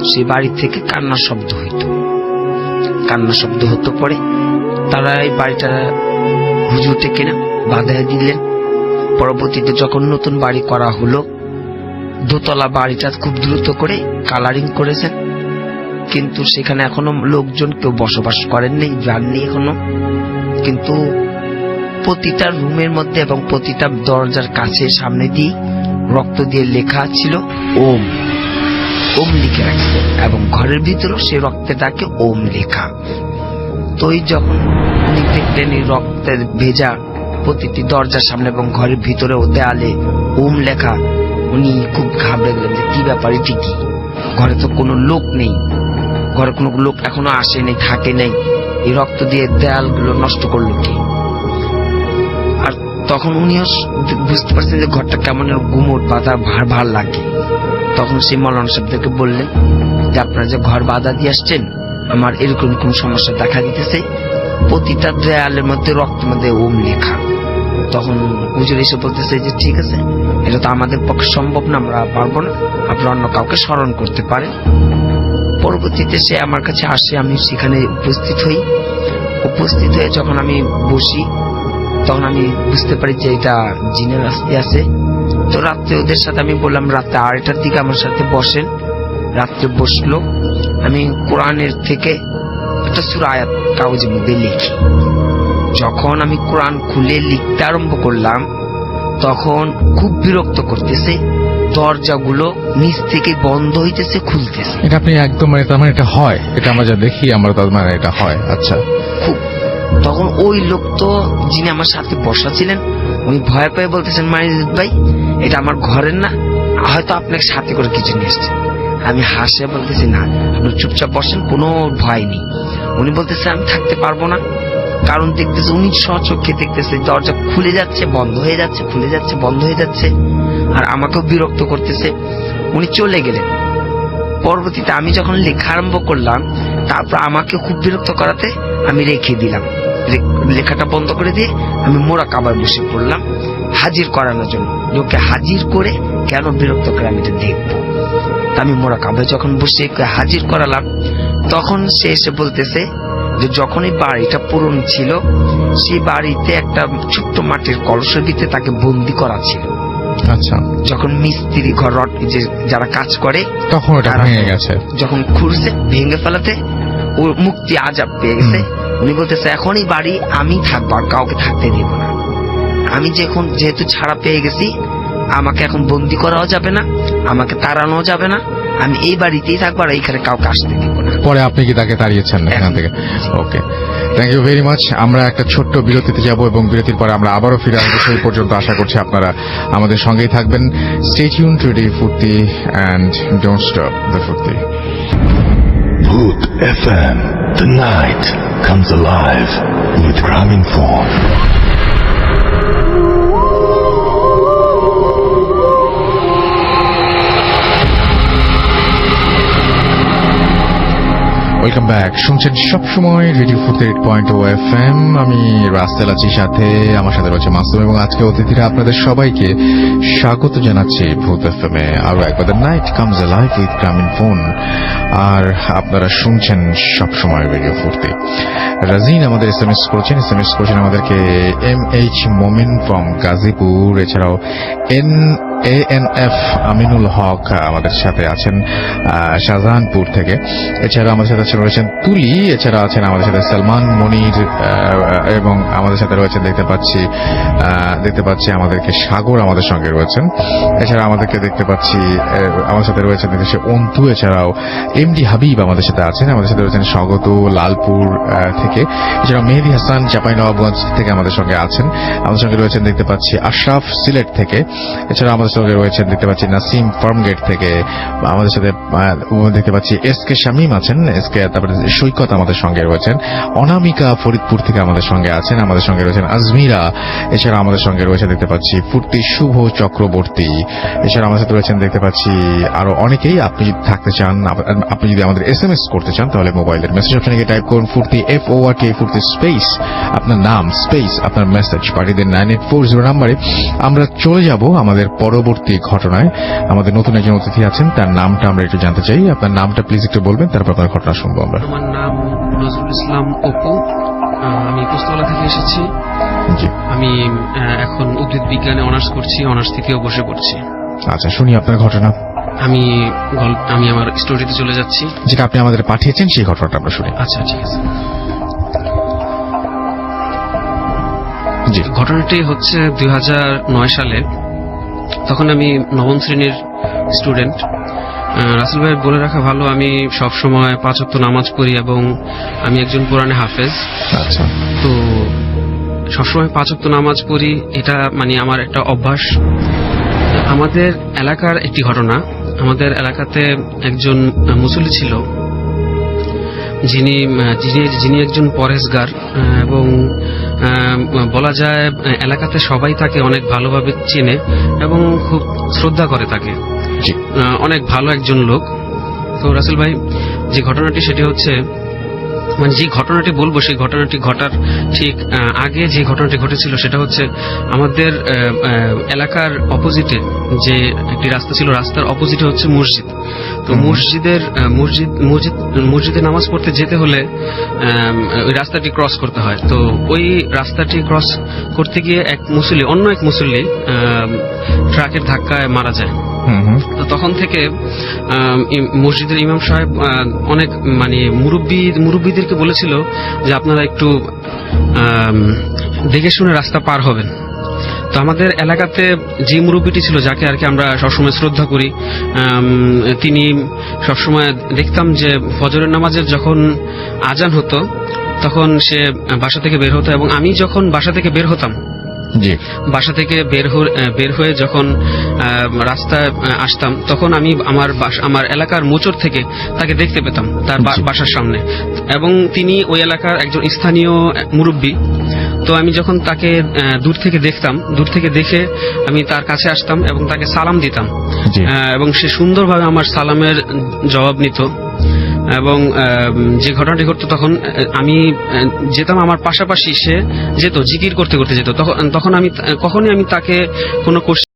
সেই বাড়ি থেকে কান্নার শব্দ হতো। পরে তারা এই বাড়িটা হুজুর থেকে না বাঁধায় দিলেন। পরবর্তীতে যখন নতুন বাড়ি করা হলো, দোতলা বাড়িটা খুব দ্রুত করে কালারিং করেছেন, কিন্তু সেখানে এখনো লোকজন কেউ বসবাস করেননি, যাননি এখনো। কিন্তু প্রতিটা রুমের মধ্যে এবং প্রতিটা দরজার কাছে সামনে দিয়ে রক্ত দিয়ে লেখা ছিল ওম লিখে রাখছে, এবং ঘরের ভিতরেও সে রক্তটাকে ওম লেখা। তো যখন উনি দেখলেন এই রক্তের ভেজা প্রতিটি দরজার সামনে এবং ঘরের ভিতরেও দেয়ালে ওম লেখা, উনি খুব ঘাবড়ে গেলেন যে কি ব্যাপার, এটি কি? ঘরে তো কোনো লোক নেই, ঘরে কোনো লোক এখনো আসে নেই, থাকে নেই, এই রক্ত দিয়ে দেয়ালগুলো নষ্ট করলো কি? আর তখন উনিও বুঝতে পারছেন যে ঘরটা কেমন গুমোট বাঁধা ভার লাগে। তখন সেই মৌলানা সাহেবদেরকে বললেন যে আপনারা যে ঘর বাঁধা দিয়ে আসছেন, আমার এরকম কোন সমস্যা দেখা দিতেছে, প্রতিটা দেয়ালের মধ্যে রক্তের মধ্যে ওম লেখা। তখন হুজুর এসে বলতেছে যে ঠিক আছে, এটা তো আমাদের পক্ষে সম্ভব না, আমরা পারবো না, আপনারা অন্য কাউকে স্মরণ করতে পারেন। পরবর্তীতে সে আমার কাছে আসে, আমি সেখানে উপস্থিত হয়ে যখন আমি বসি, তখন আমি বুঝতে পারি যে এটা জিনের আস্তি আছে। তো রাত্রে ওদের সাথে আমি বললাম রাত্রে 2:30টার দিকে আমার সাথে বসেন। রাত্রে বসলো, আমি কোরআনের থেকে একটা সূরা আয়াত কাগজের মধ্যে লিখি। যখন আমি কোরআন খুলে লিখতে আরম্ভ করলাম, তখন খুব বিরক্ত করতেছে, দরজাগুলো নিচ থেকে বন্ধ হইতেছে, খুলতেছে। এটা আপনি একদম তার মানে এটা হয়, এটা আমরা যা দেখি আমরা তার মানে এটা হয়। আচ্ছা। খুব তখন ওই লোক তো যিনি আমার সাথে বসা ছিলেন, উনি ভয় পেয়ে বলতেছেন মাইনুদ্দিন ভাই, এটা আমার ঘরের না, হয়তো আপনাকে সাথে করে কিছু নিয়ে এসছে। আমি হাসে বলতেছি না, আপনি চুপচাপ বসেন, কোনো ভয় নেই। উনি বলতেছে আমি থাকতে পারবো না, কারণ দেখতেছে উনি স্বচক্ষে দেখতেছে দরজা খুলে যাচ্ছে, বন্ধ হয়ে যাচ্ছে, খুলে যাচ্ছে, বন্ধ হয়ে যাচ্ছে, আর আমাকেও বিরক্ত করতেছে। উনি চলে গেলেন। পরবর্তীতে আমি যখন লেখা আরম্ভ করলাম, তারপর আমাকে খুব বিরক্ত করাতে আমি রেখে দিলাম। লেখাটা বন্ধ করে দিয়ে আমি মোরাকাবায় বসে পড়লাম হাজির করানোর জন্য। লোকে হাজির করে কেন বিরক্ত করে আমি এটা দেখবো। আমি মোরাকাবায় যখন বসে হাজির করালাম, তখন সে এসে বলতেছে যে যখন এই বাড়িটা পুরনো ছিল, সেই বাড়িতে একটা ছোট্ট মাটির কলসের ভিতরে তাকে বন্দি করা ছিল। আচ্ছা। যখন মিস্ত্রি ঘর যে যারা কাজ করে, তখন এটা ভেঙে গেছে। যখন খুঁড়ছে ভেঙে ফেলাতে ও মুক্তি আজাব পেয়ে গেছে। উনি বলতেছে এখন এই বাড়ি আমি থাকবো, আর কাউকে থাকতে দেব না। আমি যেহেতু ছাড়া পেয়ে গেছি, আমাকে এখন বন্দি করাও যাবে না, আমাকে তাড়ানো যাবে না, আমি এই বাড়িতেই থাকবো, আর এইখানে কাউকে আসতে দেব না। পরে আপনি কি তাকে তাড়িয়েছেন এখান থেকে? ওকে, থ্যাংক ইউ ভেরি মাচ। আমরা একটা ছোট্ট বিরতিতে যাব এবং বিরতির পরে আমরা আবারও ফিরে আসবো। সেই পর্যন্ত আশা করছি আপনারা আমাদের সঙ্গেই থাকবেন। স্টে টিউন টু রেডিও ফুর্তি এন্ড ডোন্ট স্টপ দ্য ফুর্তি। Booth FM. The night comes alive with Graminphone. Welcome back. শুনছেন সবসময় রেডিও 48.0 FM। আমি রাস্তেল আছি, সাথে আমার সাথে রয়েছে মাসুম, এবং আজকে অতিথিরা আপনাদের সবাইকে স্বাগত জানাচ্ছি ভূত FM এ আরো একবার। The night comes alive with Grameenphone. আর আপনারা শুনছেন সবসময় রেডিও 40। রাজিন আমাদের এসএমএস করেছেন আমাদেরকে MH মোমিন ফ্রম গাজীপুর, এছাড়াও ANF আমিনুল হক আমাদের সাথে আছেন শাহজাহানপুর থেকে। এছাড়া আমাদের সাথে রয়েছেন তুলি, এছাড়া আছেন আমাদের সাথে সালমান মনির, এবং আমাদের সাথে রয়েছেন দেখতে পাচ্ছি আমাদেরকে সাগর আমাদের সঙ্গে রয়েছেন। এছাড়া আমাদেরকে দেখতে পাচ্ছি আমাদের সাথে রয়েছেন দেখতে অন্তু, এছাড়াও এমডি হাবিব আমাদের সাথে আছেন। আমাদের সাথে রয়েছেন স্বাগত লালপুর থেকে। এছাড়া মেহেদি হাসান চাঁপাইনবাবগঞ্জ থেকে আমাদের সঙ্গে আছেন। আমাদের সঙ্গে রয়েছেন দেখতে পাচ্ছি আশরাফ সিলেট থেকে। এছাড়া আমাদের সঙ্গে রয়েছেন দেখতে পাচ্ছি নাসিম ফার্মগেট থেকে। আমাদের সাথে দেখতে পাচ্ছি এসকে শামীম আছেন, তারপরে সৈকত আমাদের সঙ্গে রয়েছেন। অনামিকা ফরিদপুর থেকে আমাদের সঙ্গে আছেন। আমাদের সঙ্গে রয়েছেন আজমিরা। এছাড়া আমাদের সঙ্গে রয়েছে দেখতে পাচ্ছি ফুর্তি শুভ চক্রবর্তী। এছাড়া আমাদের সাথে রয়েছেন দেখতে পাচ্ছি আরো অনেকেই। আপনি যদি থাকতে চান, আপনি যদি আমাদের SMS করতে চান, তাহলে মোবাইলের মেসেজ অপশনে গিয়ে টাইপ করুন ফুর্তি FORT ফুর্তি স্পেস আপনার নাম স্পেস আপনার মেসেজ পাঠিয়ে দিন 9840 নাম্বারে। আমরা চলে যাব আমাদের পরবর্তী ঘটনায়। আমাদের নতুন একজন অতিথি আছেন, তার নামটা আমরা একটু জানতে চাই। আপনার নামটা প্লিজ একটু বলবেন, তারপর আপনার ঘটনা শুনবো আমরা। আমার নাম নজরুল ইসলাম অপু। আমি পোস্তলা থেকে এসেছি। জি, আমি এখন উদ্ভিদ বিজ্ঞানে অনার্স করছি, অনার্স থেকেও বসে পড়ছি। আচ্ছা, শুনি আপনার ঘটনা। আমি আমার স্টোরিতে চলে যাচ্ছি। যেটা আপনি আমাদের পাঠিয়েছেন সেই ঘটনাটা আমরা শুনি। আচ্ছা, ঠিক আছে। জি, ঘটনাটি হচ্ছে 2009 সালে। তখন আমি নবম শ্রেণীর স্টুডেন্ট। রাসেল ভাই বলে রাখা ভালো, আমি সব সময় 5 ওয়াক্ত নামাজ পড়ি এবং আমি একজন কোরআনে হাফেজ। আচ্ছা, তো সবসময় 5 ওয়াক্ত নামাজ পড়ি, এটা মানে আমার একটা অভ্যাস। আমাদের এলাকার একটি ঘটনা, আমাদের এলাকাতে একজন মুসল্লি ছিল যিনি একজন পরহেজগার, এবং বলা যায় এলাকাতে সবাই তাকে অনেক ভালোভাবে চেনে এবং খুব শ্রদ্ধা করে তাকে। জি, অনেক ভালো একজন লোক। তো রাসেল ভাই, যে ঘটনাটি সেটি হচ্ছে, মানে যে ঘটনাটি বলবো সেই ঘটনাটি ঘটার ঠিক আগে যে ঘটনাটি ঘটেছিল সেটা হচ্ছে আমাদের এলাকার অপোজিটে যে একটি রাস্তা ছিল, রাস্তার অপোজিটে হচ্ছে মসজিদ। তো মসজিদে নামাজ পড়তে যেতে হলে ওই রাস্তাটি ক্রস করতে হয়। তো ওই রাস্তাটি ক্রস করতে গিয়ে অন্য এক মুসল্লি ট্রাকের ধাক্কায় মারা যায়। তো তখন থেকে মসজিদের ইমাম সাহেব অনেক মানে মুরব্বীদেরকে বলেছিল যে আপনারা একটু দেখে শুনে রাস্তা পার হবেন। তো আমাদের এলাকাতে যে মুরব্বীটি ছিল, যাকে আর কি আমরা সবসময় শ্রদ্ধা করি, তিনি সবসময় দেখতাম যে ফজরের নামাজের যখন আজান হতো তখন সে বাসা থেকে বের হতো, এবং আমি যখন বাসা থেকে বের হতাম, বাসা থেকে বের হয়ে যখন রাস্তায় আসতাম, তখন আমি আমার এলাকার মোচড় থেকে তাকে দেখতে পেতাম তার বাসার সামনে, এবং তিনি ওই এলাকার একজন স্থানীয় মুরব্বী। তো আমি যখন তাকে দূর থেকে দেখতাম, দূর থেকে দেখে আমি তার কাছে আসতাম এবং তাকে সালাম দিতাম, এবং সে সুন্দরভাবে আমার সালামের জবাব নিত। এবং যে ঘটনাটি ঘটতো তখন আমি যেতাম, আমার পাশাপাশি সে যেত, জিকির করতে করতে যেত। তখন কখনই আমি তাকে কোনো